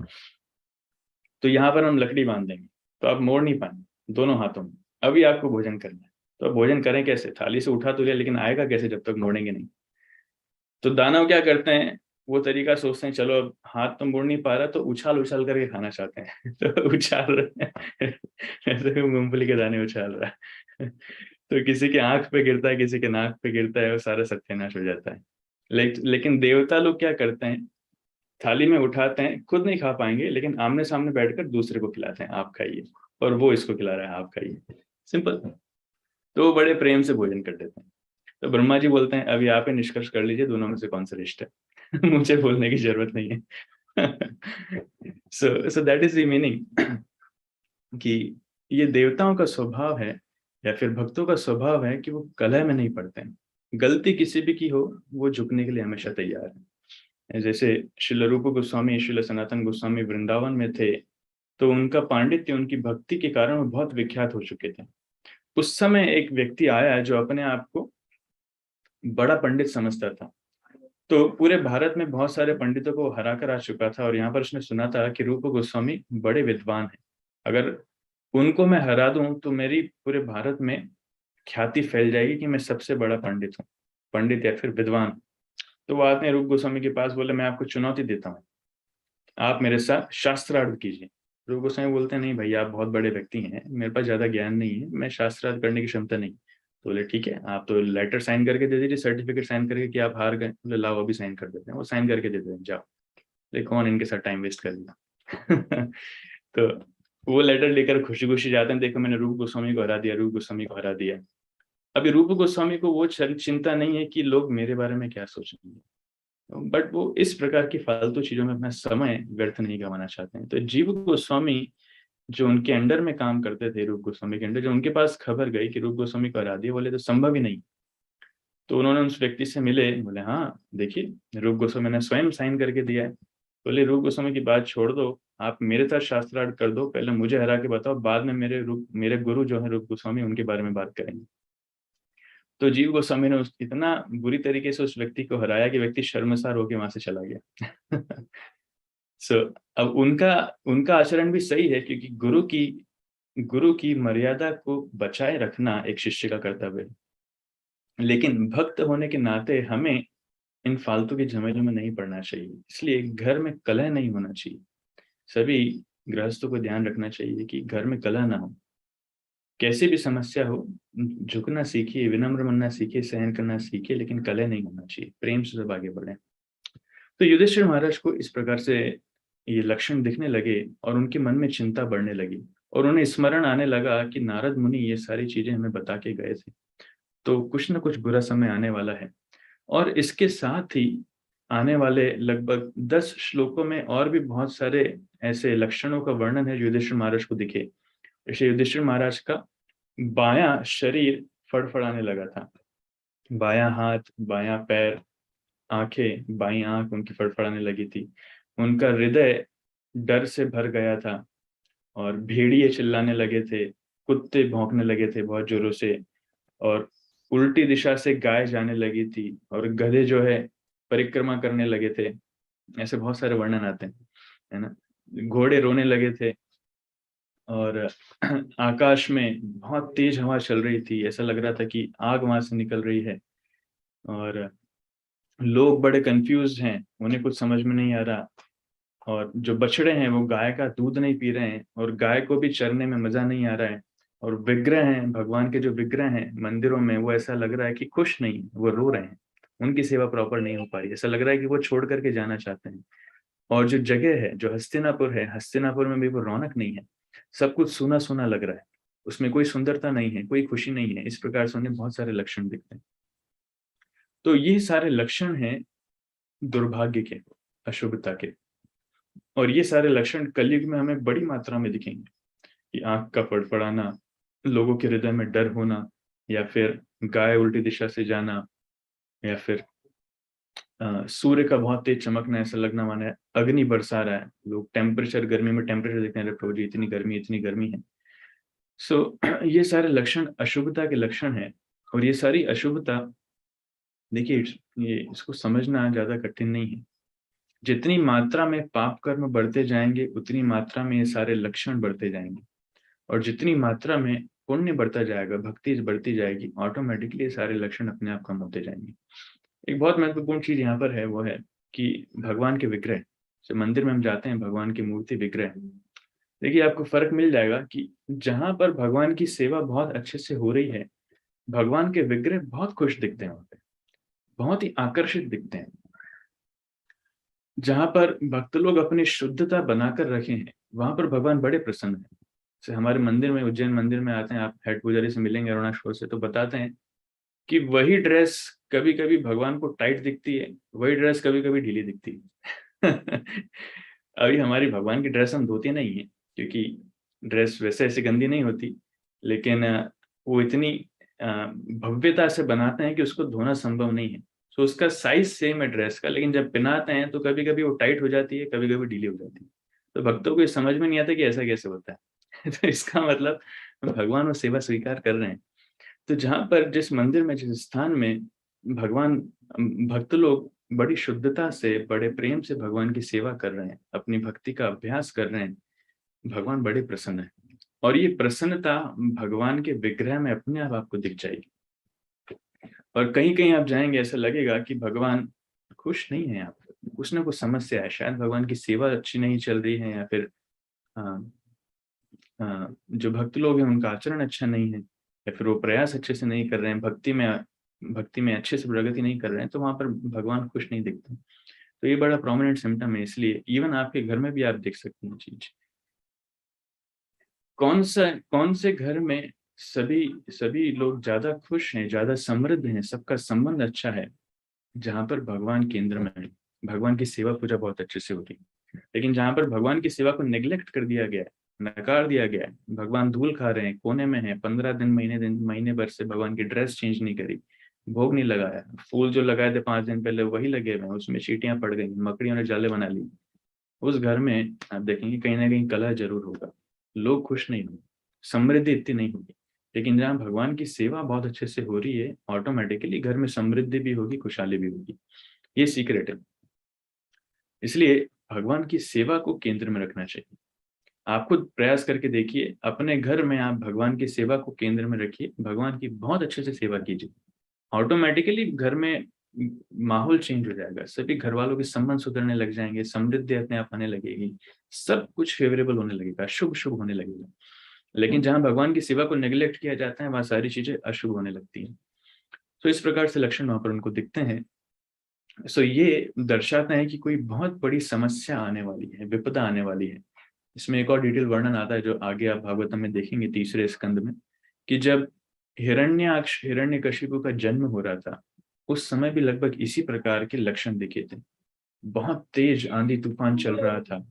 तो यहाँ पर हम लकड़ी बांध देंगे, तो आप मोड़ नहीं पाएंगे दोनों हाथों में। अभी आपको भोजन करना है, तो अब भोजन करें कैसे? थाली से उठा तो लिया, लेकिन आएगा कैसे जब तक मोड़ेंगे नहीं। तो दानव क्या करते हैं, वो तरीका सोचते हैं, चलो अब हाथ तो मुड़ नहीं पा रहा, तो उछाल उछाल करके खाना चाहते हैं तो उछाल रहे हैं ऐसे कोई मूंगफली के दाने उछाल रहा है तो किसी के आंख पे गिरता है, किसी के नाक पे गिरता है, वो सारा सत्यानाश हो जाता है। लेकिन देवता लोग क्या करते हैं, थाली में उठाते हैं, खुद नहीं खा पाएंगे, लेकिन आमने सामने बैठकर दूसरे को खिलाते हैं, आप खाइए, और वो इसको खिला रहा है, आप खाइए, सिंपल। तो वो बड़े प्रेम से भोजन कर देते हैं। तो ब्रह्मा जी बोलते हैं अभी आप ही निष्कर्ष कर लीजिए दोनों में से कौन श्रेष्ठ है मुझे बोलने की जरूरत नहीं है so that is the meaning कि ये देवताओं का स्वभाव है या फिर भक्तों का स्वभाव है कि वो कलह में नहीं पड़ते हैं। गलती किसी भी की हो, वो झुकने के लिए हमेशा तैयार है। जैसे श्रील रूप गोस्वामी, श्रील सनातन गोस्वामी वृंदावन में थे, तो उनका पांडित्य, उनकी भक्ति के कारण वो बहुत विख्यात हो चुके थे। उस समय एक व्यक्ति आया जो अपने आप को बड़ा पंडित समझता था। तो पूरे भारत में बहुत सारे पंडितों को हरा कर आ चुका था, और यहाँ पर उसने सुना था कि रूप गोस्वामी बड़े विद्वान हैं। अगर उनको मैं हरा दूं तो मेरी पूरे भारत में ख्याति फैल जाएगी कि मैं सबसे बड़ा पंडित हूँ, पंडित या फिर विद्वान। तो वो आते हैं रूप गोस्वामी के पास, बोले मैं आपको चुनौती देता हूँ, आप मेरे साथ शास्त्रार्थ कीजिए। रूप गोस्वामी बोलते हैं नहीं भाई, आप बहुत बड़े व्यक्ति हैं, मेरे पास ज्यादा ज्ञान नहीं है, मैं शास्त्रार्थ करने की क्षमता नहीं। तो बोले ठीक है, आप तो लेटर साइन करके दे दीजिए, सर्टिफिकेट साइन करके कि आप हार गए। बोले लाओ अभी साइन कर देते हैं। वो साइन करके दे देते हैं, जाओ। बोले कौन इनके साथ टाइम वेस्ट करेगा तो वो लेटर लेकर खुशी खुशी जाते हैं, देखो मैंने रूप गोस्वामी को हरा दिया, रूप गोस्वामी को हरा दिया। अभी रूप गोस्वामी को वो चिंता नहीं है कि लोग मेरे बारे में क्या सोचेंगे, बट वो इस प्रकार की फालतू चीजों में अपना समय व्यर्थ नहीं गंवाना चाहते हैं। तो जीव गोस्वामी जो उनके अंडर में काम करते थे, रूप गोस्वामी के अंडर, जो उनके पास खबर गई कि रूप गोस्वामी को हरा दिया, बोले तो संभव ही नहीं। तो उन्होंने उस व्यक्ति से मिले, बोले हाँ देखिए रूप गोस्वामी ने स्वयं साइन करके दिया है। बोले रूप गोस्वामी की बात छोड़ दो, आप मेरे साथ शास्त्रार्थ कर दो, पहले मुझे हरा के बताओ, बाद में मेरे गुरु जो है रूप गोस्वामी, उनके बारे में बात करेंगे। तो जीव गोस्वामी ने इतना बुरी तरीके से उस व्यक्ति को हराया कि व्यक्ति शर्मसार होकर वहां से चला गया सो अब उनका उनका आचरण भी सही है, क्योंकि गुरु की मर्यादा को बचाए रखना एक शिष्य का कर्तव्य है। लेकिन भक्त होने के नाते हमें इन फालतू के झमेलों में नहीं पड़ना चाहिए। इसलिए घर में कलह नहीं होना चाहिए। सभी गृहस्थों को ध्यान रखना चाहिए कि घर में कलह ना हो। कैसी भी समस्या हो, झुकना सीखिए, विनम्र बनना सीखिए, सहन करना सीखिए, लेकिन कलह नहीं होना चाहिए, प्रेम से सब आगे बढ़े। तो युधिष्ठिर महाराज को इस प्रकार से ये लक्षण दिखने लगे और उनके मन में चिंता बढ़ने लगी, और उन्हें स्मरण आने लगा कि नारद मुनि ये सारी चीजें हमें बता के गए थे, तो कुछ ना कुछ बुरा समय आने वाला है। और इसके साथ ही आने वाले लगभग 10 श्लोकों में और भी बहुत सारे ऐसे लक्षणों का वर्णन है जो युधिष्ठिर महाराज को दिखे। जैसे युधिष्ठिर महाराज का बायां शरीर फड़फड़ाने लगा था, बायां हाथ, बायां पैर, आंखें, बाईं आंख उनकी फड़फड़ाने लगी थी। उनका हृदय डर से भर गया था, और भेड़िए चिल्लाने लगे थे, कुत्ते भौंकने लगे थे बहुत जोरों से, और उल्टी दिशा से गाय जाने लगी थी, और गधे जो है परिक्रमा करने लगे थे। ऐसे बहुत सारे वर्णन आते हैं, है ना। घोड़े रोने लगे थे, और आकाश में बहुत तेज हवा चल रही थी, ऐसा लग रहा था कि आग वहां से निकल रही है। और लोग बड़े कंफ्यूज हैं, उन्हें कुछ समझ में नहीं आ रहा। और जो बछड़े हैं वो गाय का दूध नहीं पी रहे हैं, और गाय को भी चरने में मजा नहीं आ रहा है। और विग्रह हैं, भगवान के जो विग्रह हैं मंदिरों में, वो ऐसा लग रहा है कि खुश नहीं, वो रो रहे हैं, उनकी सेवा प्रॉपर नहीं हो पा रही, ऐसा लग रहा है कि वो छोड़ करके जाना चाहते हैं। और जो जगह है, जो हस्तिनापुर है, हस्तिनापुर में भी वो रौनक नहीं है, सब कुछ सूना सूना लग रहा है। उसमें कोई सुंदरता नहीं है, कोई खुशी नहीं है, इस प्रकार से उन्हें बहुत सारे लक्षण दिखते हैं। तो ये सारे लक्षण हैं दुर्भाग्य के, अशुभता के। और ये सारे लक्षण कलयुग में हमें बड़ी मात्रा में दिखेंगे कि आंख का फड़फड़ाना, लोगों के हृदय में डर होना, या फिर गाय उल्टी दिशा से जाना, या फिर सूर्य का बहुत तेज चमकना, ऐसा लगना माने अग्नि बरसा रहा है। लोग टेम्परेचर, गर्मी में टेम्परेचर देखते हैं, अरे प्रभु जी इतनी गर्मी है। सो ये सारे लक्षण अशुभता के लक्षण हैं। और ये सारी अशुभता, देखिए, ये इसको समझना ज्यादा कठिन नहीं है। जितनी मात्रा में पाप कर्म बढ़ते जाएंगे, उतनी मात्रा में ये सारे लक्षण बढ़ते जाएंगे। और जितनी मात्रा में पुण्य बढ़ता जाएगा, भक्ति बढ़ती जाएगी, ऑटोमेटिकली ये सारे लक्षण अपने आप कम होते जाएंगे। एक बहुत महत्वपूर्ण चीज यहाँ पर है, वो है कि भगवान के विग्रह, जब मंदिर में हम जाते हैं, भगवान की मूर्ति, विग्रह, देखिए आपको फर्क मिल जाएगा कि जहां पर भगवान की सेवा बहुत अच्छे से हो रही है, भगवान के विग्रह बहुत खुश दिखते हैं, वहां पे बहुत ही आकर्षित दिखते हैं। जहां पर भक्त लोग अपनी शुद्धता बनाकर रखे हैं, वहां पर भगवान बड़े प्रसन्न है। जैसे हमारे मंदिर में, उज्जैन मंदिर में आते हैं, आप हेड पुजारी से मिलेंगे अरुणाचल से, तो बताते हैं कि वही ड्रेस कभी कभी भगवान को टाइट दिखती है, वही ड्रेस कभी कभी ढीली दिखती है। अभी हमारी भगवान की ड्रेस हम धोते नहीं है, क्योंकि ड्रेस वैसे ऐसे गंदी नहीं होती, लेकिन वो इतनी भव्यता से बनाते हैं कि उसको धोना संभव नहीं है। तो उसका साइज सेम है ड्रेस का, लेकिन जब पहनाते हैं तो कभी कभी वो टाइट हो जाती है, कभी कभी ढीली हो जाती है। तो भक्तों को ये समझ में नहीं आता कि ऐसा कैसे होता है। तो इसका मतलब भगवान वो सेवा स्वीकार कर रहे हैं। तो जहां पर, जिस मंदिर में, जिस स्थान में भगवान, भक्त लोग बड़ी शुद्धता से, बड़े प्रेम से भगवान की सेवा कर रहे हैं, अपनी भक्ति का अभ्यास कर रहे हैं, भगवान बड़े प्रसन्न है। और ये प्रसन्नता भगवान के विग्रह में अपने आप आपको दिख जाएगी। और कहीं कहीं आप जाएंगे, ऐसा लगेगा कि भगवान खुश नहीं है, यहाँ पर कुछ ना कुछ समस्या है, शायद भगवान की सेवा अच्छी नहीं चल रही है, या फिर जो भक्त लोग हैं उनका आचरण अच्छा नहीं है, या फिर वो प्रयास अच्छे से नहीं कर रहे हैं, भक्ति में अच्छे से प्रगति नहीं कर रहे हैं, तो वहां पर भगवान खुश नहीं दिखते। तो ये बड़ा प्रोमिनेंट सिम्टम है। इसलिए इवन आपके घर में भी आप देख सकते हैं चीज, कौन से घर में सभी सभी लोग ज्यादा खुश हैं, ज्यादा समृद्ध हैं, सबका संबंध अच्छा है, जहां पर भगवान केंद्र में है, भगवान की सेवा पूजा बहुत अच्छे से होती है। लेकिन जहां पर भगवान की सेवा को नेग्लेक्ट कर दिया गया है, नकार दिया गया है, भगवान धूल खा रहे हैं, कोने में है, 15 दिन, महीने भर से भगवान की ड्रेस चेंज नहीं करी, भोग नहीं लगाया, फूल जो लगाए थे 5 दिन पहले वही लगे हुए हैं, उसमें चींटियां पड़ गई, मकड़ियों ने जाले बना ली, उस घर में आप देखेंगे कहीं ना कहीं कलह जरूर होगा, लोग खुश नहीं होंगे, समृद्धि इतनी नहीं होगी। लेकिन जहाँ भगवान की सेवा बहुत अच्छे से हो रही है, ऑटोमेटिकली घर में समृद्धि भी होगी, खुशहाली भी होगी। ये सीक्रेट है। इसलिए भगवान की सेवा को केंद्र में रखना चाहिए। आप खुद प्रयास करके देखिए, अपने घर में आप भगवान की सेवा को केंद्र में रखिए, भगवान की बहुत अच्छे से सेवा कीजिए, ऑटोमेटिकली घर में माहौल चेंज हो जाएगा, सभी घर वालों के संबंध सुधरने लग जाएंगे, समृद्धि अपने आप आने लगेगी, सब कुछ फेवरेबल होने लगेगा, शुभ शुभ होने लगेगा। लेकिन जहां भगवान की सेवा को नेग्लेक्ट किया जाता है, वहां सारी चीजें अशुभ होने लगती हैं। तो इस प्रकार से लक्षण वहां पर उनको दिखते हैं। सो ये दर्शाते हैं कि कोई बहुत बड़ी समस्या आने वाली है, विपदा आने वाली है। इसमें एक और डिटेल वर्णन आता है जो आगे आप भागवतम में देखेंगे, तीसरे स्कंद में, कि जब हिरण्यकशिपु का जन्म हो रहा था, उस समय भी लगभग इसी प्रकार के लक्षण दिखे थे। बहुत तेज आंधी तूफान चल रहा था,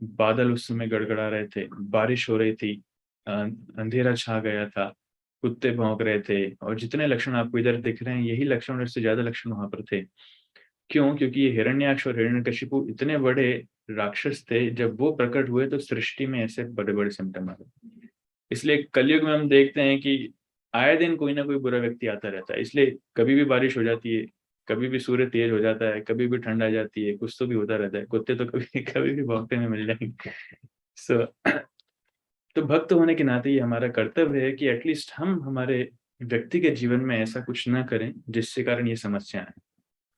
बादल उस समय गड़गड़ा रहे थे, बारिश हो रही थी, अंधेरा छा गया था, कुत्ते भौंक रहे थे, और जितने लक्षण आपको इधर दिख रहे हैं, यही लक्षण, इससे ज्यादा लक्षण वहां पर थे। क्यों? क्योंकि ये हिरण्याक्ष और हिरण्यकशिपु इतने बड़े राक्षस थे, जब वो प्रकट हुए तो सृष्टि में ऐसे बड़े बड़े सिम्टम आ गए। इसलिए कलयुग में हम देखते हैं कि आए दिन कोई ना कोई बुरा व्यक्ति आता रहता है। इसलिए कभी भी बारिश हो जाती है, कभी भी सूर्य तेज हो जाता है, कभी भी ठंड आ जाती है, कुछ तो भी होता रहता है। कुत्ते तो कभी कभी भी भौंकते में मिल जाएंगे। सो तो भक्त होने के नाते ये हमारा कर्तव्य है कि एटलीस्ट हम हमारे व्यक्तिगत जीवन में ऐसा कुछ ना करें जिससे कारण ये समस्या है।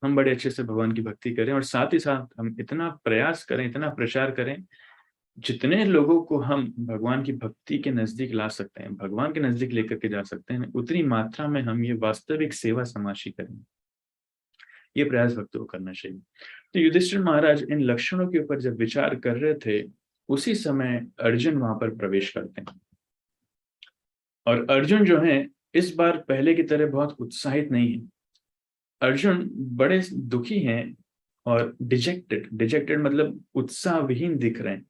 हम बड़े अच्छे से भगवान की भक्ति करें, और साथ ही साथ हम इतना प्रयास करें, इतना प्रचार करें, जितने लोगों को हम भगवान की भक्ति के नजदीक ला सकते हैं, भगवान के नजदीक लेकर के जा सकते हैं, उतनी मात्रा में हम ये वास्तविक सेवा समाशी करें। ये प्रयास भक्तों को करना चाहिए। तो युधिष्ठिर महाराज इन लक्षणों के ऊपर जब विचार कर रहे थे, उसी समय अर्जुन वहां पर प्रवेश करते हैं। और अर्जुन जो है इस बार पहले की तरह बहुत उत्साहित नहीं है। अर्जुन बड़े दुखी हैं और डिजेक्टेड, डिजेक्टेड मतलब उत्साह विहीन दिख रहे हैं।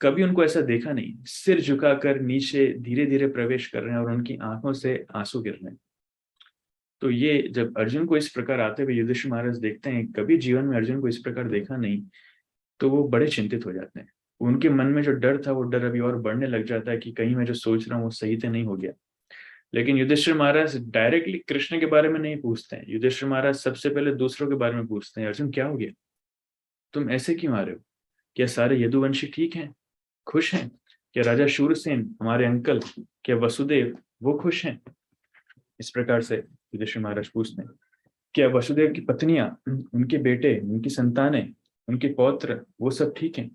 कभी उनको ऐसा देखा नहीं, सिर झुकाकर नीचे धीरे धीरे प्रवेश कर रहे हैं और उनकी आंखों से आंसू गिर रहे हैं। तो ये जब अर्जुन को इस प्रकार आते हुए युधिष्ठिर महाराज देखते हैं, कभी जीवन में अर्जुन को इस प्रकार देखा नहीं, तो वो बड़े चिंतित हो जाते हैं। उनके मन में जो डर था वो डर अभी और बढ़ने लग जाता है कि कहीं मैं जो सोच रहा हूँ वो सही तो नहीं हो गया। लेकिन युधिष्ठिर महाराज डायरेक्टली कृष्ण के बारे में नहीं पूछते हैं। युधिष्ठिर महाराज सबसे पहले दूसरों के बारे में पूछते हैं, अर्जुन क्या हो गया, तुम ऐसे क्यों आ रहे हो, क्या सारे यदुवंशी ठीक हैं, खुश हैं, क्या राजा शूरसेन हमारे अंकल, क्या वसुदेव वो खुश हैं। इस प्रकार से युधिष्ठिर महाराज पूछते हैं, क्या वसुदेव की पत्नियां, उनके बेटे, उनकी संतानें, उनके पौत्र वो सब ठीक हैं,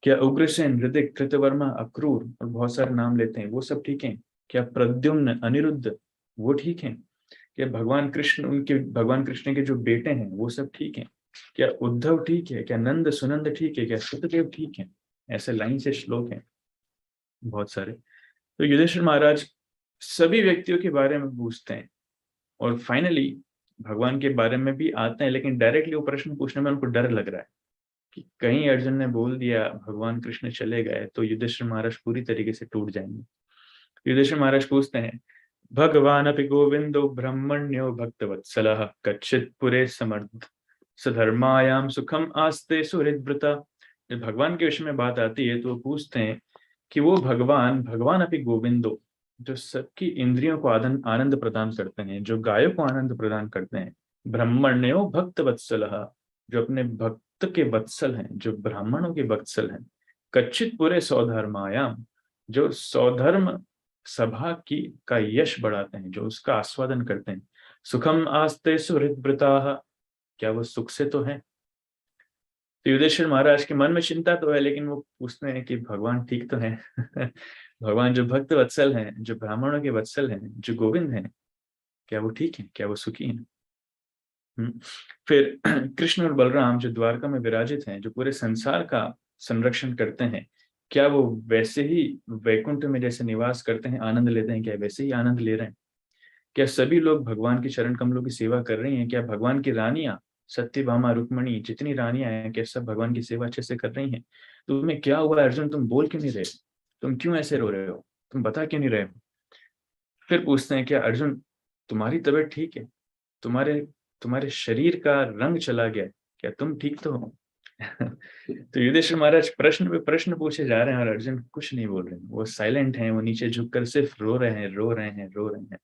क्या उग्रसेन, हृदय, कृतवर्मा, अक्रूर और बहुत सारे नाम लेते हैं वो सब ठीक हैं, क्या प्रद्युम्न, अनिरुद्ध वो ठीक हैं, क्या भगवान कृष्ण, उनके भगवान कृष्ण के जो बेटे हैं वो सब ठीक हैं, क्या उद्धव ठीक है, क्या नंद सुनंद ठीक है, क्या सुखदेव ठीक है। ऐसे लाइन से श्लोक हैं बहुत सारे। तो युधिष्ठिर महाराज सभी व्यक्तियों के बारे में पूछते हैं और फाइनली भगवान के बारे में भी आते हैं, लेकिन डायरेक्टली वो प्रश्न पूछने में उनको डर लग रहा है कि कहीं अर्जुन ने बोल दिया भगवान कृष्ण चले गए तो युधिष्ठिर महाराज पूरी तरीके से टूट जाएंगे। युधिष्ठिर महाराज पूछते हैं, भगवान अपि गोविंदो ब्रह्मण्यो भक्तवत्सलः कच्चित् पुरे समर्थ सधर्मायाम सुखम आस्ते सुहृद्व्रता। जब भगवान के विषय में बात आती है तो वो पूछते हैं कि वो भगवान, भगवान अपि गोविंदो, जो सबकी इंद्रियों को आनंद प्रदान करते हैं, जो गायों को आनंद प्रदान करते हैं, ब्रह्मण्यो भक्त वत्सलः, जो अपने भक्त के वत्सल हैं, जो ब्राह्मणों के वत्सल हैं, कच्चित पूरे सौधर्मायाम, जो सौधर्म सभा की का यश बढ़ाते हैं, जो उसका आस्वादन करते हैं, सुखम आस्ते सुहृद्व्रता, क्या वो सुख से तो है। तो युधिष्ठिर महाराज के मन में चिंता तो है, लेकिन वो पूछते हैं कि भगवान ठीक तो है भगवान जो भक्त वत्सल हैं, जो ब्राह्मणों के वत्सल हैं, जो गोविंद हैं, क्या वो ठीक है, क्या वो सुखी हैं। फिर कृष्ण और बलराम जो द्वारका में विराजित हैं, जो पूरे संसार का संरक्षण करते हैं, क्या वो वैसे ही वैकुंठ में जैसे निवास करते हैं, आनंद लेते हैं, क्या वैसे ही आनंद ले रहे हैं। क्या सभी लोग भगवान के चरण कमलों की सेवा कर रही हैं, क्या भगवान की रानियां सत्यभामा, रुक्मणी, जितनी रानियां हैं, क्या सब भगवान की सेवा अच्छे से कर रही हैं। तो तुम्हें क्या हुआ अर्जुन, तुम बोल क्यों नहीं रहे, तुम क्यों ऐसे रो रहे हो, तुम बता क्यों नहीं रहे हो। फिर पूछते हैं, क्या अर्जुन तुम्हारी तबीयत ठीक है, तुम्हारे तुम्हारे शरीर का रंग चला गया, क्या तुम ठीक तो हो तो युधिष्ठिर महाराज प्रश्न पे प्रश्न पूछे जा रहे हैं और अर्जुन कुछ नहीं बोल रहे हैं, वो साइलेंट हैं, वो नीचे झुककर सिर्फ रो रहे हैं, रो रहे हैं, रो रहे हैं।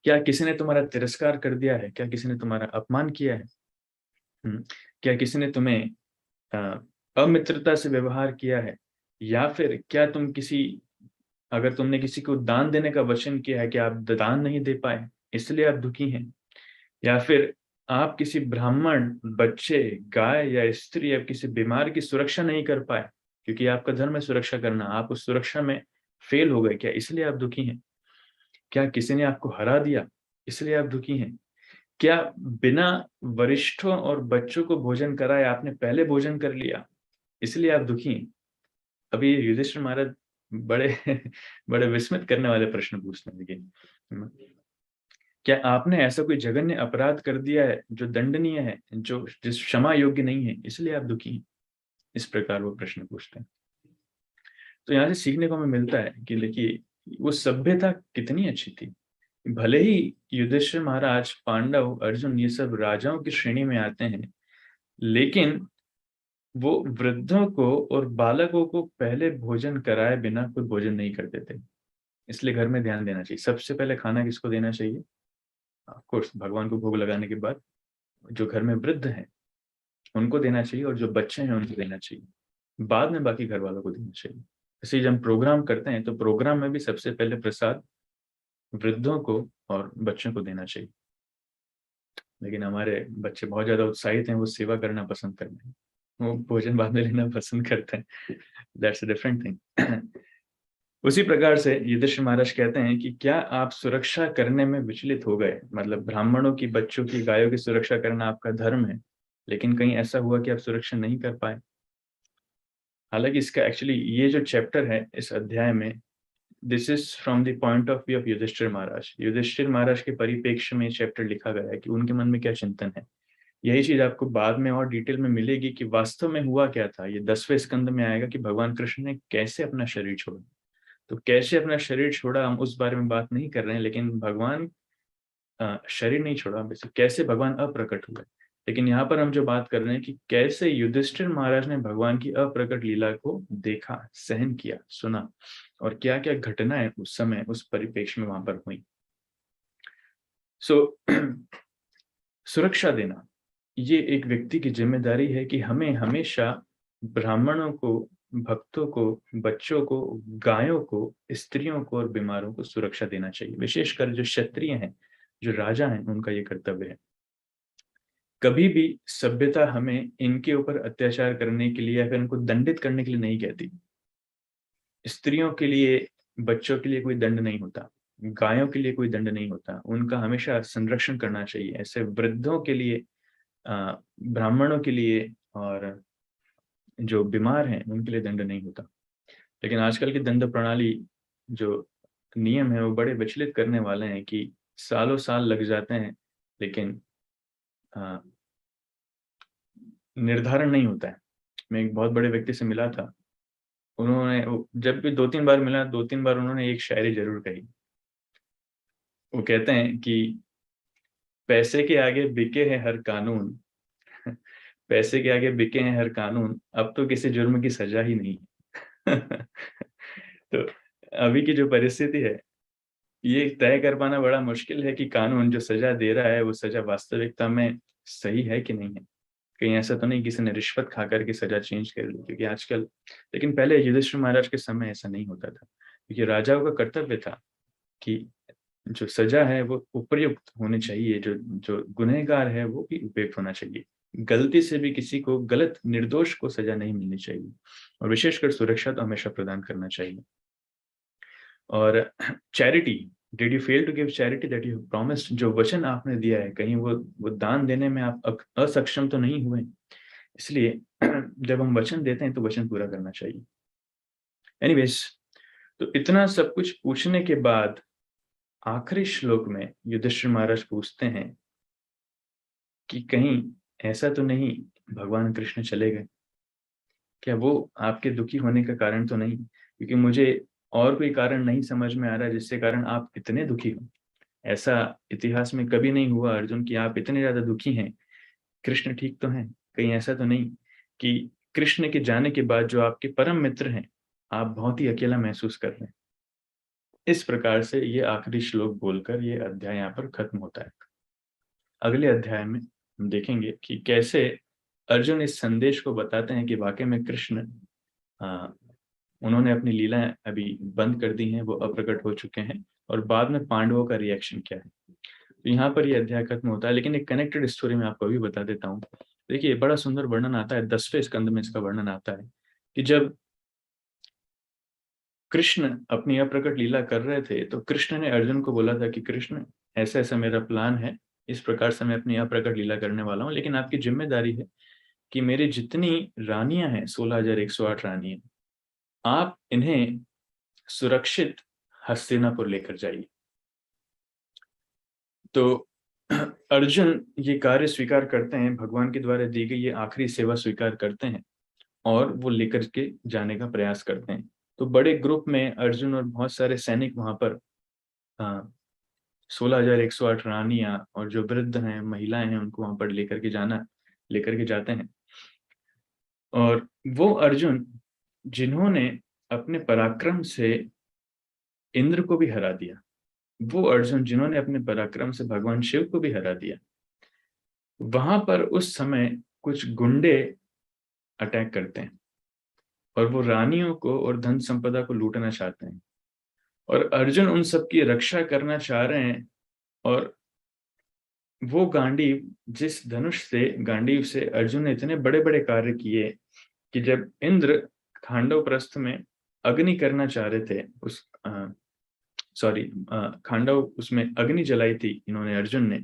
क्या किसी ने तुम्हारा तिरस्कार कर दिया है, क्या किसी ने तुम्हारा अपमान किया है। क्या किसी ने तुम्हें अ, अमित्रता से व्यवहार किया है, या फिर क्या तुम किसी, अगर तुमने किसी को दान देने का वचन किया है कि आप दान नहीं दे पाए इसलिए आप दुखी हैं, या फिर आप किसी ब्राह्मण, बच्चे, गाय या स्त्री या किसी बीमार की सुरक्षा नहीं कर पाए, क्योंकि आपका धर्म है सुरक्षा करना, आप उस सुरक्षा में फेल हो गए, क्या इसलिए आप दुखी हैं। क्या किसी ने आपको हरा दिया इसलिए आप दुखी हैं। क्या बिना वरिष्ठों और बच्चों को भोजन कराए आपने पहले भोजन कर लिया इसलिए आप दुखी हैं। अभी युधिष्ठिर महाराज बड़े बड़े विस्मित करने वाले प्रश्न पूछने लगे। क्या आपने ऐसा कोई जघन्य अपराध कर दिया है जो दंडनीय है, जो जिस क्षमा योग्य नहीं है इसलिए आप दुखी हैं। इस प्रकार वो प्रश्न पूछते हैं। तो यहाँ से सीखने को हमें मिलता है कि देखिए वो सभ्यता कितनी अच्छी थी। भले ही युधिष्ठिर महाराज, पांडव, अर्जुन ये सब राजाओं की श्रेणी में आते हैं, लेकिन वो वृद्धों को और बालकों को पहले भोजन कराए बिना कोई भोजन नहीं करते थे। इसलिए घर में ध्यान देना चाहिए, सबसे पहले खाना किसको देना चाहिए, ऑफ कोर्स भगवान को भोग लगाने के बाद जो घर में वृद्ध हैं उनको देना चाहिए, और जो बच्चे हैं उनको देना चाहिए, बाद में बाकी घर वालों को देना चाहिए। इसलिए जब हम प्रोग्राम करते हैं तो प्रोग्राम में भी सबसे पहले प्रसाद वृद्धों को और बच्चों को देना चाहिए। लेकिन हमारे बच्चे बहुत ज्यादा उत्साहित हैं, वो सेवा करना पसंद करते हैं, वो भोजन बाद में लेना पसंद करते हैं। That's a different thing. उसी प्रकार से युधिष्ठिर महाराज कहते हैं कि क्या आप सुरक्षा करने में विचलित हो गए, मतलब ब्राह्मणों की, बच्चों की, गायों की सुरक्षा करना आपका धर्म है, लेकिन कहीं ऐसा हुआ कि आप सुरक्षा नहीं कर पाए। हालांकि इसका एक्चुअली ये जो चैप्टर है इस अध्याय में this is from the point of view of Yudhishthira Maharaj. Yudhishthira Maharaj के परिप्रेक्ष्य में चैप्टर लिखा गया है कि उनके मन में क्या चिंतन है। यही चीज आपको बाद में और डिटेल में मिलेगी कि वास्तव में हुआ क्या था। ये 10वें स्कंद में आएगा कि भगवान कृष्ण ने कैसे अपना शरीर छोड़ा। तो कैसे अपना शरीर छोड़ा हम उस बारे में बात नहीं कर रहे हैं, लेकिन भगवान शरीर नहीं छोड़ा, वैसे कैसे भगवान अप्रकट हुए। लेकिन यहाँ पर हम जो बात कर रहे हैं कि कैसे युधिष्ठिर महाराज ने भगवान की अप्रकट लीला को देखा, सहन किया, सुना, और क्या क्या घटनाएं उस समय उस परिप्रेक्ष्य में वहां पर हुई। सुरक्षा देना ये एक व्यक्ति की जिम्मेदारी है कि हमें हमेशा ब्राह्मणों को, भक्तों को, बच्चों को, गायों को, स्त्रियों को और बीमारों को सुरक्षा देना चाहिए। विशेषकर जो क्षत्रिय हैं, जो राजा हैं, उनका ये कर्तव्य है। कभी भी सभ्यता हमें इनके ऊपर अत्याचार करने के लिए या फिर इनको दंडित करने के लिए नहीं कहती। स्त्रियों के लिए, बच्चों के लिए कोई दंड नहीं होता, गायों के लिए कोई दंड नहीं होता, उनका हमेशा संरक्षण करना चाहिए। ऐसे वृद्धों के लिए, ब्राह्मणों के लिए और जो बीमार हैं उनके लिए दंड नहीं होता। लेकिन आजकल की दंड प्रणाली, जो नियम है, वो बड़े विचलित करने वाले हैं कि सालों साल लग जाते हैं, लेकिन निर्धारण नहीं होता है। मैं एक बहुत बड़े व्यक्ति से मिला था, उन्होंने जब भी 2-3 बार मिला, 2-3 बार उन्होंने एक शायरी जरूर कही। वो कहते हैं कि पैसे के आगे बिके है हर कानून, पैसे के आगे बिके हैं हर कानून, अब तो किसी जुर्म की सजा ही नहीं। तो अभी की जो परिस्थिति है, ये तय कर पाना बड़ा मुश्किल है कि कानून जो सजा दे रहा है वो सजा वास्तविकता में सही है कि नहीं है। कहीं ऐसा तो नहीं किसी ने रिश्वत खा करके सजा चेंज कर ली, क्योंकि आजकल, लेकिन पहले युधिष्ठिर महाराज के समय ऐसा नहीं होता था, क्योंकि राजाओं का कर्तव्य था कि जो सजा है वो उपयुक्त होनी चाहिए, जो जो गुनहगार है वो भी उपयुक्त होना चाहिए। गलती से भी किसी को, गलत निर्दोष को सजा नहीं मिलनी चाहिए, और विशेषकर सुरक्षा तो हमेशा प्रदान करना चाहिए। और charity, did you fail to give charity that you promised, जो वचन आपने दिया है, कहीं वो दान देने में आप असक्षम तो नहीं हुए। इसलिए जब हम वचन देते हैं तो वचन पूरा करना चाहिए। एनीवेज, तो इतना सब कुछ पूछने के बाद आखिरी श्लोक में युधिष्ठिर महाराज पूछते हैं कि कहीं ऐसा तो नहीं भगवान कृष्ण चले गए, क्या वो आपके दुखी होने का कारण तो नहीं, क्योंकि मुझे और कोई कारण नहीं समझ में आ रहा जिससे कारण आप इतने दुखी हो। ऐसा इतिहास में कभी नहीं हुआ अर्जुन कि आप इतने ज्यादा दुखी हैं। कृष्ण ठीक तो हैं, कहीं ऐसा तो नहीं कि कृष्ण के जाने के बाद जो आपके परम मित्र हैं, आप बहुत ही अकेला महसूस कर रहे हैं। इस प्रकार से ये आखिरी श्लोक बोलकर ये अध्याय यहाँ पर खत्म होता है। अगले अध्याय में हम देखेंगे कि कैसे अर्जुन इस संदेश को बताते हैं कि वाकई में कृष्ण, उन्होंने अपनी लीलाएं अभी बंद कर दी हैं, वो अप्रकट हो चुके हैं, और बाद में पांडवों का रिएक्शन क्या है। तो यहाँ पर ये अध्याय खत्म होता है, लेकिन एक कनेक्टेड स्टोरी में आपको अभी बता देता हूँ। देखिए, बड़ा सुंदर वर्णन आता है, 10वें स्कंद में इसका वर्णन आता है कि जब कृष्ण अपनी अप्रकट लीला कर रहे थे तो कृष्ण ने अर्जुन को बोला था कि कृष्ण, ऐसा ऐसा मेरा प्लान है, इस प्रकार से मैं अपनी अप्रकट लीला करने वाला हूँ, लेकिन आपकी जिम्मेदारी है कि मेरी जितनी रानियां हैं, 16,108 रानियां, आप इन्हें सुरक्षित हस्तिनापुर लेकर जाइए। तो अर्जुन ये कार्य स्वीकार करते हैं, भगवान के द्वारा दी गई ये आखिरी सेवा स्वीकार करते हैं, और वो लेकर के जाने का प्रयास करते हैं। तो बड़े ग्रुप में अर्जुन और बहुत सारे सैनिक वहां पर 16,108 रानियां और जो वृद्ध हैं, महिलाएं हैं, उनको वहां पर लेकर के जाते हैं। और वो अर्जुन जिन्होंने अपने पराक्रम से इंद्र को भी हरा दिया, वो अर्जुन जिन्होंने अपने पराक्रम से भगवान शिव को भी हरा दिया, वहां पर उस समय कुछ गुंडे अटैक करते हैं और वो रानियों को और धन संपदा को लूटना चाहते हैं, और अर्जुन उन सब की रक्षा करना चाह रहे हैं। और वो गांडीव, जिस धनुष से, गांडीव से अर्जुन ने इतने बड़े बड़े कार्य किए कि जब इंद्र खांडव प्रस्थ में अग्नि करना चाह रहे थे, उस खांडव, उसमें अग्नि जलाई थी इन्होंने, अर्जुन ने,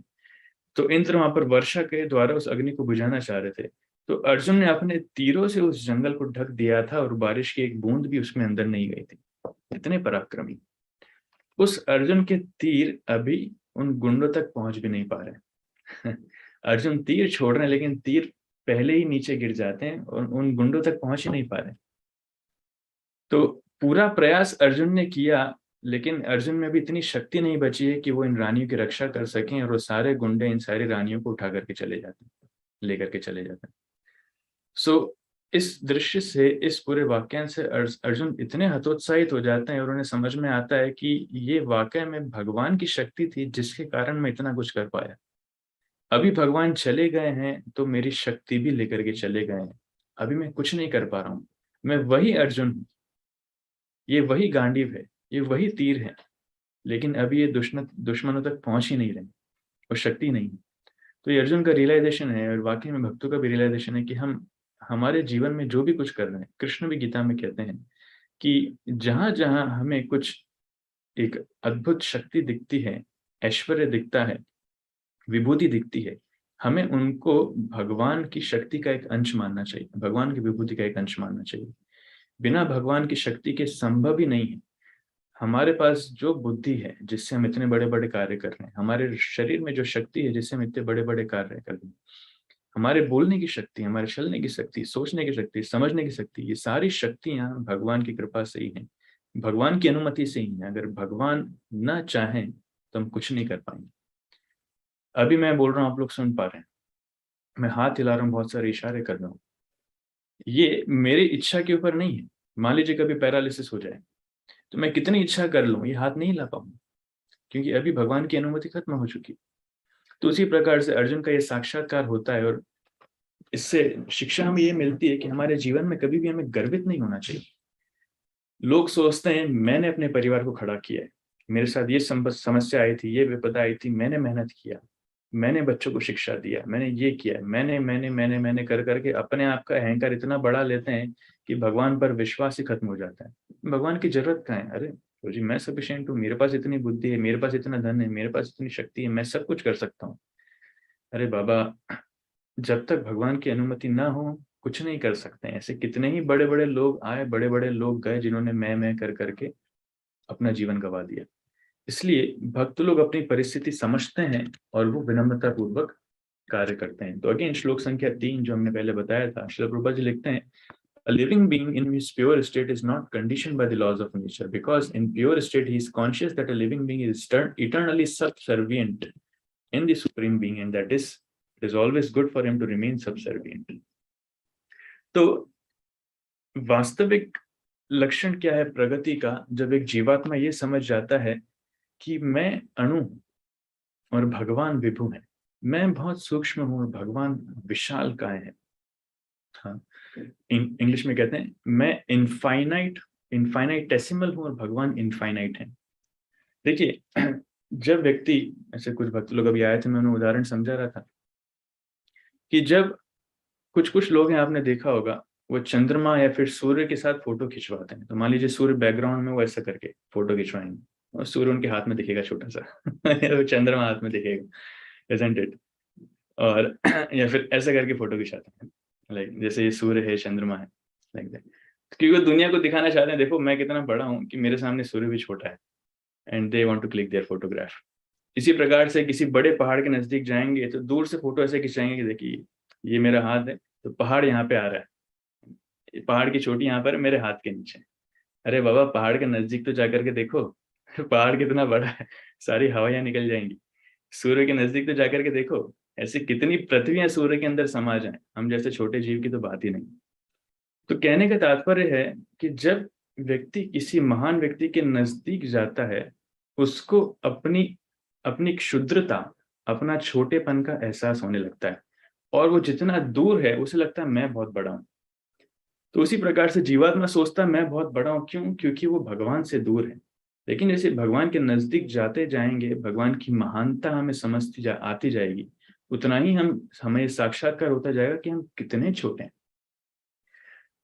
तो इंद्र वहां पर वर्षा के द्वारा उस अग्नि को बुझाना चाह रहे थे। तो अर्जुन ने अपने तीरों से उस जंगल को ढक दिया था और बारिश की एक बूंद भी उसमें अंदर नहीं गई थी। इतने पराक्रमी, उस अर्जुन के तीर अभी उन गुंडों तक पहुंच भी नहीं पा रहे। अर्जुन तीर छोड़ रहे हैं लेकिन तीर पहले ही नीचे गिर जाते हैं और उन गुंडों तक पहुंच ही नहीं पा रहे। तो पूरा प्रयास अर्जुन ने किया, लेकिन अर्जुन में भी इतनी शक्ति नहीं बची है कि वो इन रानियों की रक्षा कर सकें, और वो सारे गुंडे इन सारी रानियों को उठा करके चले जाते हैं, लेकर के चले जाते हैं। सो इस दृश्य से, इस पूरे वाक्यांश से अर्जुन इतने हतोत्साहित हो जाते हैं और उन्हें समझ में आता है कि ये वाकई में भगवान की शक्ति थी जिसके कारण मैं इतना कुछ कर पाया। अभी भगवान चले गए हैं तो मेरी शक्ति भी लेकर के चले गए हैं, अभी मैं कुछ नहीं कर पा रहा हूँ। मैं वही अर्जुन हूँ, ये वही गांडीव है, ये वही तीर है, लेकिन अभी ये दुश्मनों तक पहुंच ही नहीं रहे और शक्ति नहीं है। तो ये अर्जुन का रियलाइजेशन है, और वाकई में भक्तों का भी रियलाइजेशन है कि हम हमारे जीवन में जो भी कुछ कर रहे हैं, कृष्ण भी गीता में कहते हैं कि जहां जहां हमें कुछ एक अद्भुत शक्ति दिखती है, ऐश्वर्य दिखता है, विभूति दिखती है, हमें उनको भगवान की शक्ति का एक अंश मानना चाहिए, भगवान की विभूति का एक अंश मानना चाहिए। बिना भगवान की शक्ति के संभव ही नहीं है। हमारे पास जो बुद्धि है जिससे हम इतने बड़े बड़े कार्य कर रहे हैं, हमारे शरीर में जो शक्ति है जिससे हम इतने बड़े बड़े कार्य कर रहे हैं, हमारे बोलने की शक्ति, हमारे चलने की शक्ति, सोचने की शक्ति, समझने की शक्ति, ये सारी शक्तियां भगवान की कृपा से ही हैं, भगवान की अनुमति से ही है। अगर भगवान न चाहें तो हम कुछ नहीं कर पाएंगे। अभी मैं बोल रहा हूँ, आप लोग सुन पा रहे हैं, मैं हाथ हिला रहा हूँ, बहुत सारे इशारे कर रहा हूँ, ये मेरी इच्छा के ऊपर नहीं है। मान लीजिए कभी पैरालिसिस हो जाए तो मैं कितनी इच्छा कर लूँ, ये हाथ नहीं हिला पाऊंगा, क्योंकि अभी भगवान की अनुमति खत्म हो चुकी। तो उसी प्रकार से अर्जुन का ये साक्षात्कार होता है, और इससे शिक्षा हमें ये मिलती है कि हमारे जीवन में कभी भी हमें गर्वित नहीं होना चाहिए। लोग सोचते हैं मैंने अपने परिवार को खड़ा किया है, मेरे साथ ये समस्या आई थी, ये विपदा आई थी, मैंने मेहनत किया, मैंने बच्चों को शिक्षा दिया, मैंने ये किया, मैंने कर करके अपने आप का अहंकार इतना बढ़ा लेते हैं कि भगवान पर विश्वास ही खत्म हो जाता है। भगवान की जरूरत कहाँ है? अरे तो जी मैं सफिशिएंट हूँ, मेरे पास इतनी बुद्धि है, मेरे पास इतना धन है, मेरे पास इतनी शक्ति है, मैं सब कुछ कर सकता हूँ। अरे बाबा, जब तक भगवान की अनुमति ना हो कुछ नहीं कर सकते हैं। ऐसे कितने ही बड़े बड़े लोग आए, बड़े बड़े लोग गए, जिन्होंने मैं कर करके अपना जीवन गंवा दिया। इसलिए भक्त लोग अपनी परिस्थिति समझते हैं और वो विनम्रता पूर्वक कार्य करते हैं। तो अगेन श्लोक संख्या 3 जो हमने पहले बताया था, श्रील प्रभुपाद जी लिखते हैं, A living being in his pure state is not conditioned by the laws of nature, because in pure state he is conscious that a living being is eternally subservient in the supreme being, and that is it is always good for him to remain subservient. तो वास्तविक लक्षण क्या है प्रगति का? जब एक जीवात्मा ये समझ जाता है कि मैं अणु हूं और भगवान विभु है, मैं बहुत सूक्ष्म हूं और भगवान विशाल काय है। हाँ, इंग्लिश में कहते हैं मैं इनफाइनाइटेसिमल हूं और भगवान इनफाइनाइट है। देखिए, जब व्यक्ति, ऐसे कुछ भक्त लोग अभी आए थे, मैं उन्हें उदाहरण समझा रहा था कि जब कुछ कुछ लोग हैं, आपने देखा होगा, वो चंद्रमा या फिर सूर्य के साथ फोटो खिंचवाते हैं। तो मान लीजिए सूर्य बैकग्राउंड में, वो ऐसा करके फोटो खिंचवाएंगे और सूर्य उनके हाथ में दिखेगा छोटा सा वो चंद्रमा हाथ में दिखेगा, isn't it? और या फिर ऐसा करके फोटो खिंचाते हैं, लाइक जैसे ये सूर्य है, चंद्रमा है, लाइक दैट। क्योंकि वो दुनिया को दिखाना चाहते हैं, देखो मैं कितना बड़ा हूँ कि मेरे सामने सूर्य भी छोटा है, and they want to click their photograph. इसी प्रकार से किसी बड़े पहाड़ के नजदीक जाएंगे तो दूर से फोटो ऐसे खिंचाएंगे कि देखिए ये मेरा हाथ है, तो पहाड़ यहाँ पे आ रहा है, पहाड़ की चोटी यहाँ पर मेरे हाथ के नीचे। अरे बाबा, पहाड़ के नजदीक तो जाकर के देखो पहाड़ कितना बड़ा है, सारी हवाइयां निकल जाएंगी। सूर्य के नजदीक तो जाकर के देखो, ऐसी कितनी पृथ्वियां सूर्य के अंदर समा जाएं, हम जैसे छोटे जीव की तो बात ही नहीं। तो कहने का तात्पर्य है कि जब व्यक्ति किसी महान व्यक्ति के नजदीक जाता है, उसको अपनी अपनी क्षुद्रता, अपना छोटेपन का एहसास होने लगता है, और वो जितना दूर है उसे लगता है मैं बहुत बड़ा हूं। तो उसी प्रकार से जीवात्मा सोचता है मैं बहुत बड़ा हूं, क्यों? क्योंकि वो भगवान से दूर है। लेकिन जैसे भगवान के नजदीक जाते जाएंगे, भगवान की महानता हमें आती जाएगी, उतना ही हमें साक्षात्कार होता जाएगा कि हम कितने छोटे हैं।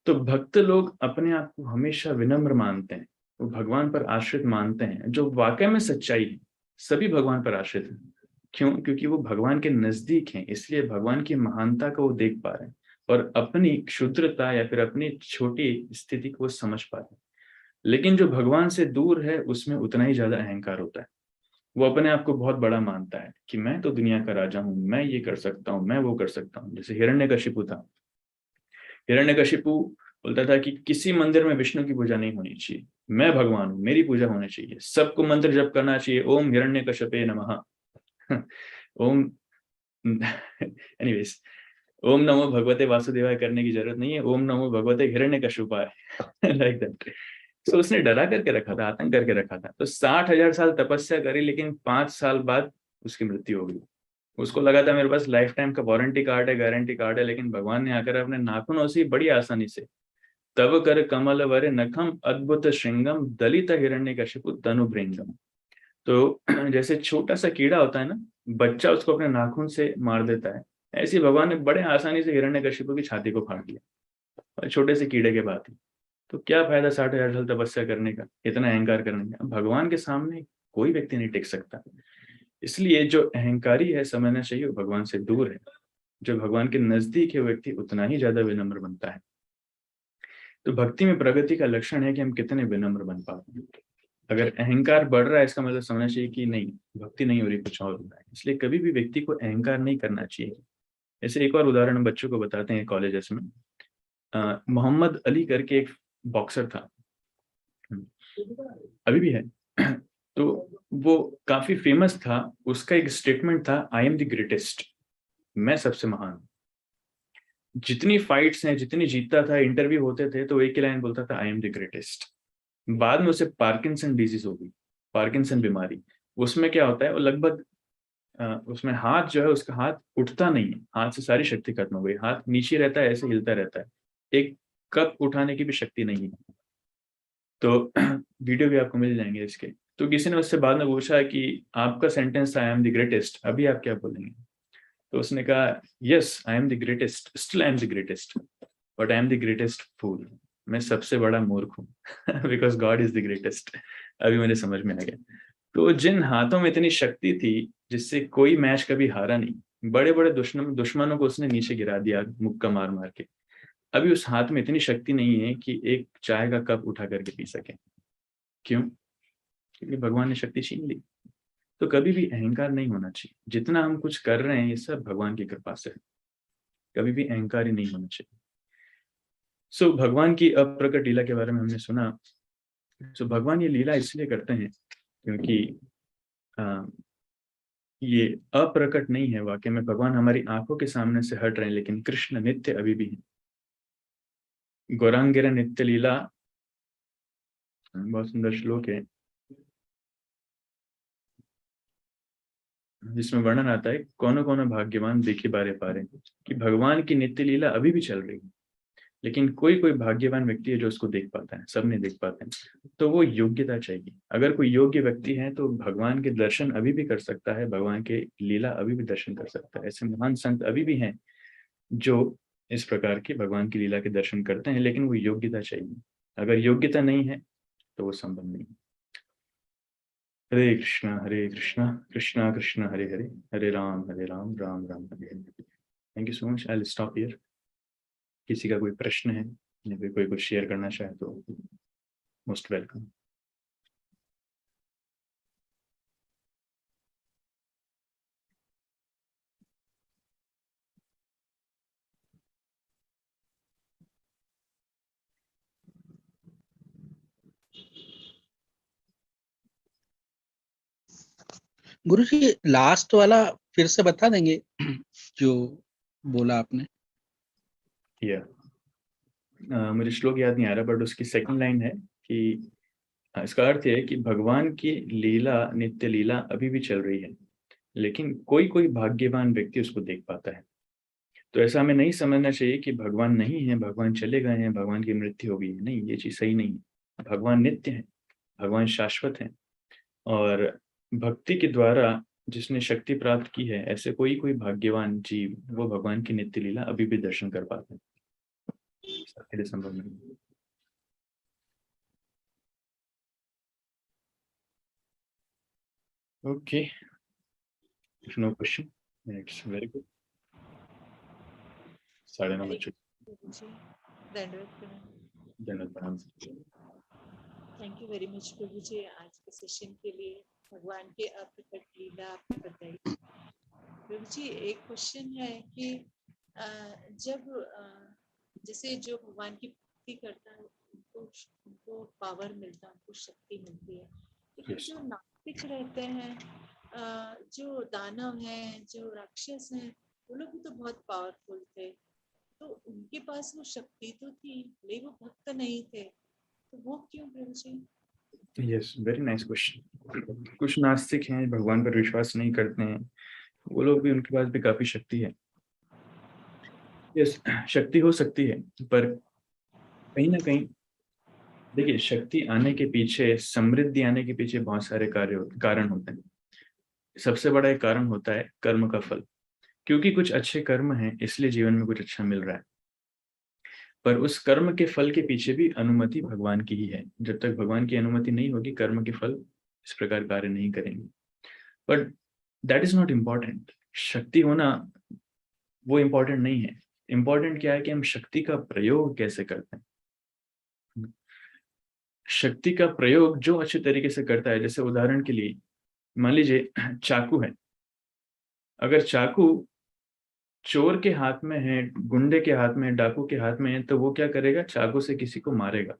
तो भक्त लोग अपने आप को हमेशा विनम्र मानते हैं, वो भगवान पर आश्रित मानते हैं, जो वाकई में सच्चाई है। सभी भगवान पर आश्रित हैं, क्यों? क्योंकि वो भगवान के नजदीक हैं, इसलिए भगवान की महानता को वो देख पा रहे हैं और अपनी क्षुद्रता या फिर अपनी छोटी स्थिति को समझ पा रहे हैं। लेकिन जो भगवान से दूर है उसमें उतना ही ज्यादा अहंकार होता है। वो अपने आप को बहुत बड़ा मानता है कि मैं तो दुनिया का राजा हूँ, मैं ये कर सकता हूँ, मैं वो कर सकता हूँ। जैसे हिरण्यकशिपु था। हिरण्यकशिपु बोलता था कि किसी मंदिर में विष्णु की पूजा नहीं होनी चाहिए, मैं भगवान हूँ, मेरी पूजा होनी चाहिए, सबको मंत्र जप करना चाहिए, ओम हिरण्यकशिपे नमः। ओम एनीवेज, ओम नमो भगवते वासुदेवाय करने की जरूरत नहीं है, ओम नमो भगवते हिरण्यकशिपाय। Like that. सो उसने डरा करके रखा था, आतंक करके रखा था। तो 60,000 साल तपस्या करी, लेकिन 5 साल बाद उसकी मृत्यु हो गई। उसको लगा था मेरे पास लाइफ टाइम का वारंटी कार्ड है, गारंटी कार्ड है, लेकिन भगवान ने आकर अपने नाखूनों से बड़ी आसानी से, तव कर कमल वर नखम अद्भुत श्रृंगम दलित हिरण्यकशिपु तनु भृंगम। तो जैसे छोटा सा कीड़ा होता है ना, बच्चा उसको अपने नाखून से मार देता है, ऐसे ही भगवान ने बड़े आसानी से हिरण्यकशिपु की छाती को फाड़ दिया, और छोटे से कीड़े के बाद ही। तो क्या फायदा 60,000 साल तपस्या करने का, इतना अहंकार करने का। भगवान के सामने कोई व्यक्ति नहीं टिक सकता। इसलिए जो अहंकारी है, समझना चाहिए वो भगवान से दूर है। जो भगवान के नजदीक है, वो व्यक्ति उतना ही ज्यादा विनम्र बनता है। तो भक्ति में प्रगति का लक्षण है कि हम कितने विनम्र बन पाते हैं। अगर अहंकार बढ़ रहा है, इसका मतलब समझना चाहिए कि नहीं, भक्ति नहीं हो रही, कुछ और हो रहा है। इसलिए कभी भी व्यक्ति को अहंकार नहीं करना चाहिए। ऐसे एक और उदाहरण हम बच्चों को बताते हैं कॉलेजेस में। मोहम्मद अली करके एक बॉक्सर था, अभी भी है। तो वो काफी फेमस था। उसका एक स्टेटमेंट था, आई एम द ग्रेटेस्ट, मैं सबसे महान हूं। जितनी फाइट्स हैं, जितनी जीतता था, इंटरव्यू होते थे, तो वो एक ही लाइन बोलता था, आई एम द ग्रेटेस्ट। बाद में उसे पार्किंसन डिजीज हो गई, पार्किंसन बीमारी। उसमें क्या होता है, वो लगभग उसमें हाथ जो है, उसका हाथ उठता नहीं है, हाथ से सारी शक्ति खत्म हो गई, हाथ नीचे रहता है, ऐसे हिलता रहता है, एक कप उठाने की भी शक्ति नहीं है। तो वीडियो भी आपको मिल जाएंगे इसके। तो किसी ने उससे बाद में पूछा कि आपका सेंटेंस था आई एम द ग्रेटेस्ट, अभी आप क्या बोलेंगे? तो उसने कहा, yes I am the greatest, still I am the greatest, but I am the greatest fool. मैं सबसे बड़ा मूर्ख हूँ, because God is the greatest. अभी मुझे समझ में आ गया। तो जिन हाथों में इतनी शक्ति थी, जिससे कोई मैच कभी हारा नहीं, बड़े बड़े दुश्मनों को उसने नीचे गिरा दिया मुक्का मार मार के, अभी उस हाथ में इतनी शक्ति नहीं है कि एक चाय का कप उठा करके पी सके। क्यों? क्योंकि भगवान ने शक्ति छीन ली। तो कभी भी अहंकार नहीं होना चाहिए। जितना हम कुछ कर रहे हैं, ये सब भगवान की कृपा से है। कभी भी अहंकार ही नहीं होना चाहिए। सो भगवान की अप्रकट लीला के बारे में हमने सुना। सो भगवान ये लीला इसलिए करते हैं क्योंकि आ, ये अप्रकट नहीं है, वाकई में भगवान हमारी आंखों के सामने से हट रहे हैं, लेकिन कृष्ण नित्य अभी भी है। गौरांगिरा नित्य लीला, बहुत सुंदर श्लोक है जिसमें वर्णन आता है, कौन कौन भाग्यवान देखी बारे पारे, कि भगवान की नित्य लीला अभी भी चल रही है, लेकिन कोई कोई भाग्यवान व्यक्ति है जो उसको देख पाता है, सब नहीं देख पाते हैं। तो वो योग्यता चाहिए। अगर कोई योग्य व्यक्ति है तो भगवान के दर्शन अभी भी कर सकता है, भगवान के लीला अभी भी दर्शन कर सकता है। ऐसे महान संत अभी भी हैं जो इस प्रकार की भगवान की लीला के दर्शन करते हैं, लेकिन वो योग्यता चाहिए। अगर योग्यता नहीं है तो वो संभव नहीं। Hare Krishna Krishna Krishna Hare Hare, Hare Ram Ram Ram Hare Hare. Thank you so much. I will stop here. किसी का कोई प्रश्न है या फिर कोई कुछ शेयर करना चाहे तो मोस्ट वेलकम। गुरु जी लास्ट वाला फिर से बता देंगे जो बोला आपने? मुझे श्लोक याद नहीं आ रहा, बट उसकी सेकंड लाइन है कि इसका अर्थ है कि भगवान की लीला, नित्य लीला अभी भी चल रही है, लेकिन कोई कोई भाग्यवान व्यक्ति उसको देख पाता है। तो ऐसा हमें नहीं समझना चाहिए कि भगवान नहीं है, भगवान चले गए हैं, भगवान की मृत्यु हो गई है। नहीं, ये चीज सही नहीं है। भगवान नित्य है, भगवान शाश्वत है। और भक्ति के द्वारा जिसने शक्ति प्राप्त की है, ऐसे कोई कोई भाग्यवान जीव वो भगवान की नित्य लीला अभी भी दर्शन कर पाते हैं। सबके लिए संभव नहीं। Okay, if no question, it's very good. 9:30 बज चुके। जी, दंडवत प्रणाम। धन्यवाद। थैंक यू वेरी मच प्रभु जी, आज के सेशन के लिए भगवान के अप्रकट लीला आपने बताई। प्रभु जी, एक क्वेश्चन है कि जब जैसे जो भगवान की भक्ति करता है उनको पावर मिलता है, उनको शक्ति मिलती है, लेकिन Yes. जो नास्तिक रहते हैं, जो दानव हैं, जो राक्षस हैं, वो लोग भी तो बहुत पावरफुल थे, तो उनके पास वो शक्ति तो थी, लेकिन वो भक्त नहीं थे, तो वो क्यों Prabhu ji? Yes, very nice question. कुछ नास्तिक हैं, भगवान पर विश्वास नहीं करते हैं, वो लोग भी, उनके पास भी काफी शक्ति है। यस, शक्ति हो सकती है, पर कहीं ना कहीं देखिए, शक्ति आने के पीछे, समृद्धि आने के पीछे बहुत सारे कारण होते हैं। सबसे बड़ा एक कारण होता है कर्म का फल, क्योंकि कुछ अच्छे कर्म हैं इसलिए जीवन में कुछ अच्छा मिल रहा है। पर उस कर्म के फल के पीछे भी अनुमति भगवान की ही है। जब तक भगवान की अनुमति नहीं होगी, कर्म के फल इस प्रकार कार्य नहीं करेंगे। But that is not important. शक्ति होना वो इम्पोर्टेंट नहीं है। इम्पोर्टेंट क्या है कि हम शक्ति का प्रयोग कैसे करते हैं। शक्ति का प्रयोग जो अच्छे तरीके से करता है, जैसे उदाहरण के लिए मान लीजिए चाकू है। अगर चाकू चोर के हाथ में है, गुंडे के हाथ में है, डाकू के हाथ में है, तो वो क्या करेगा? चाकू से किसी को मारेगा।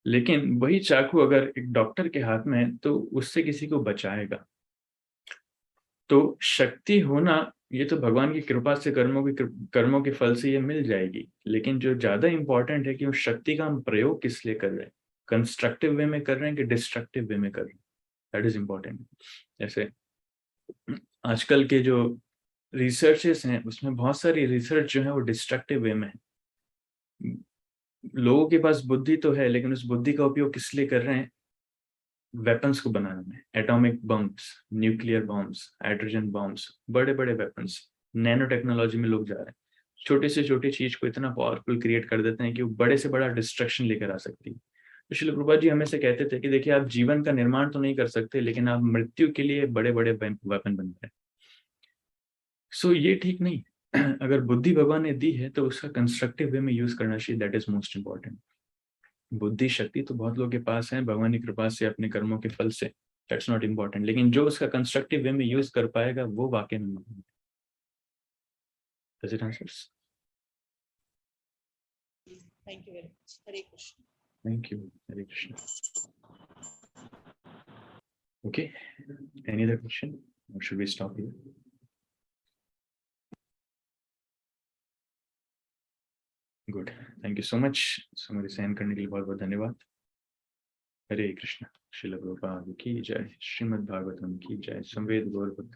लेकिन वही चाकू अगर एक डॉक्टर के हाथ में है तो उससे किसी को बचाएगा। तो शक्ति होना, ये तो भगवान की कृपा से, कर्मों के फल से ये मिल जाएगी। लेकिन जो ज्यादा इंपॉर्टेंट है कि उस शक्ति का हम प्रयोग किस लिए कर रहे हैं, कंस्ट्रक्टिव वे में कर रहे हैं कि डिस्ट्रक्टिव वे में कर रहे हैं, दैट इज इम्पोर्टेंट। जैसे आजकल के जो रिसर्चेस हैं, उसमें बहुत सारी रिसर्च जो है वो डिस्ट्रक्टिव वे में है। लोगों के पास बुद्धि तो है, लेकिन उस बुद्धि का उपयोग किस लिए कर रहे हैं? वेपन्स को बनाने में। Atomic bombs, nuclear bombs, hydrogen bombs, बड़े बड़े वेपन्स, नैनो टेक्नोलॉजी में लोग जा रहे हैं। छोटे से छोटी चीज को इतना पावरफुल क्रिएट कर देते हैं कि वो बड़े से बड़ा डिस्ट्रक्शन लेकर आ सकती है। तो श्रील प्रभुपाद जी हमें से कहते थे कि देखिए, आप जीवन का निर्माण तो नहीं कर सकते, लेकिन आप मृत्यु के लिए बड़े बड़े वेपन बन रहे हैं। सो ये ठीक नहीं है। अगर बुद्धि भगवान ने दी है तो उसका कंस्ट्रक्टिव वे में यूज करना चाहिए, दैट इज मोस्ट इंपॉर्टेंट। बुद्धि शक्ति तो बहुत लोगों के पास है भगवान की कृपा से, अपने कर्मों के फल से, दैट्स नॉट इम्पॉर्टेंट। लेकिन जो उसका कंस्ट्रक्टिव वे में यूज कर पाएगा वो वाकई में महान है। Does it answers? Thank you very much. Hare Krishna. Thank you. Hare Krishna. Okay. Any other question? Or should we stop here? Good. Thank you so much. समझ सहन करने के लिए बहुत बहुत धन्यवाद। हरे कृष्ण। श्रील प्रभुपाद की जय। श्रीमद् भागवतम की जय। संवेद गौर भक्त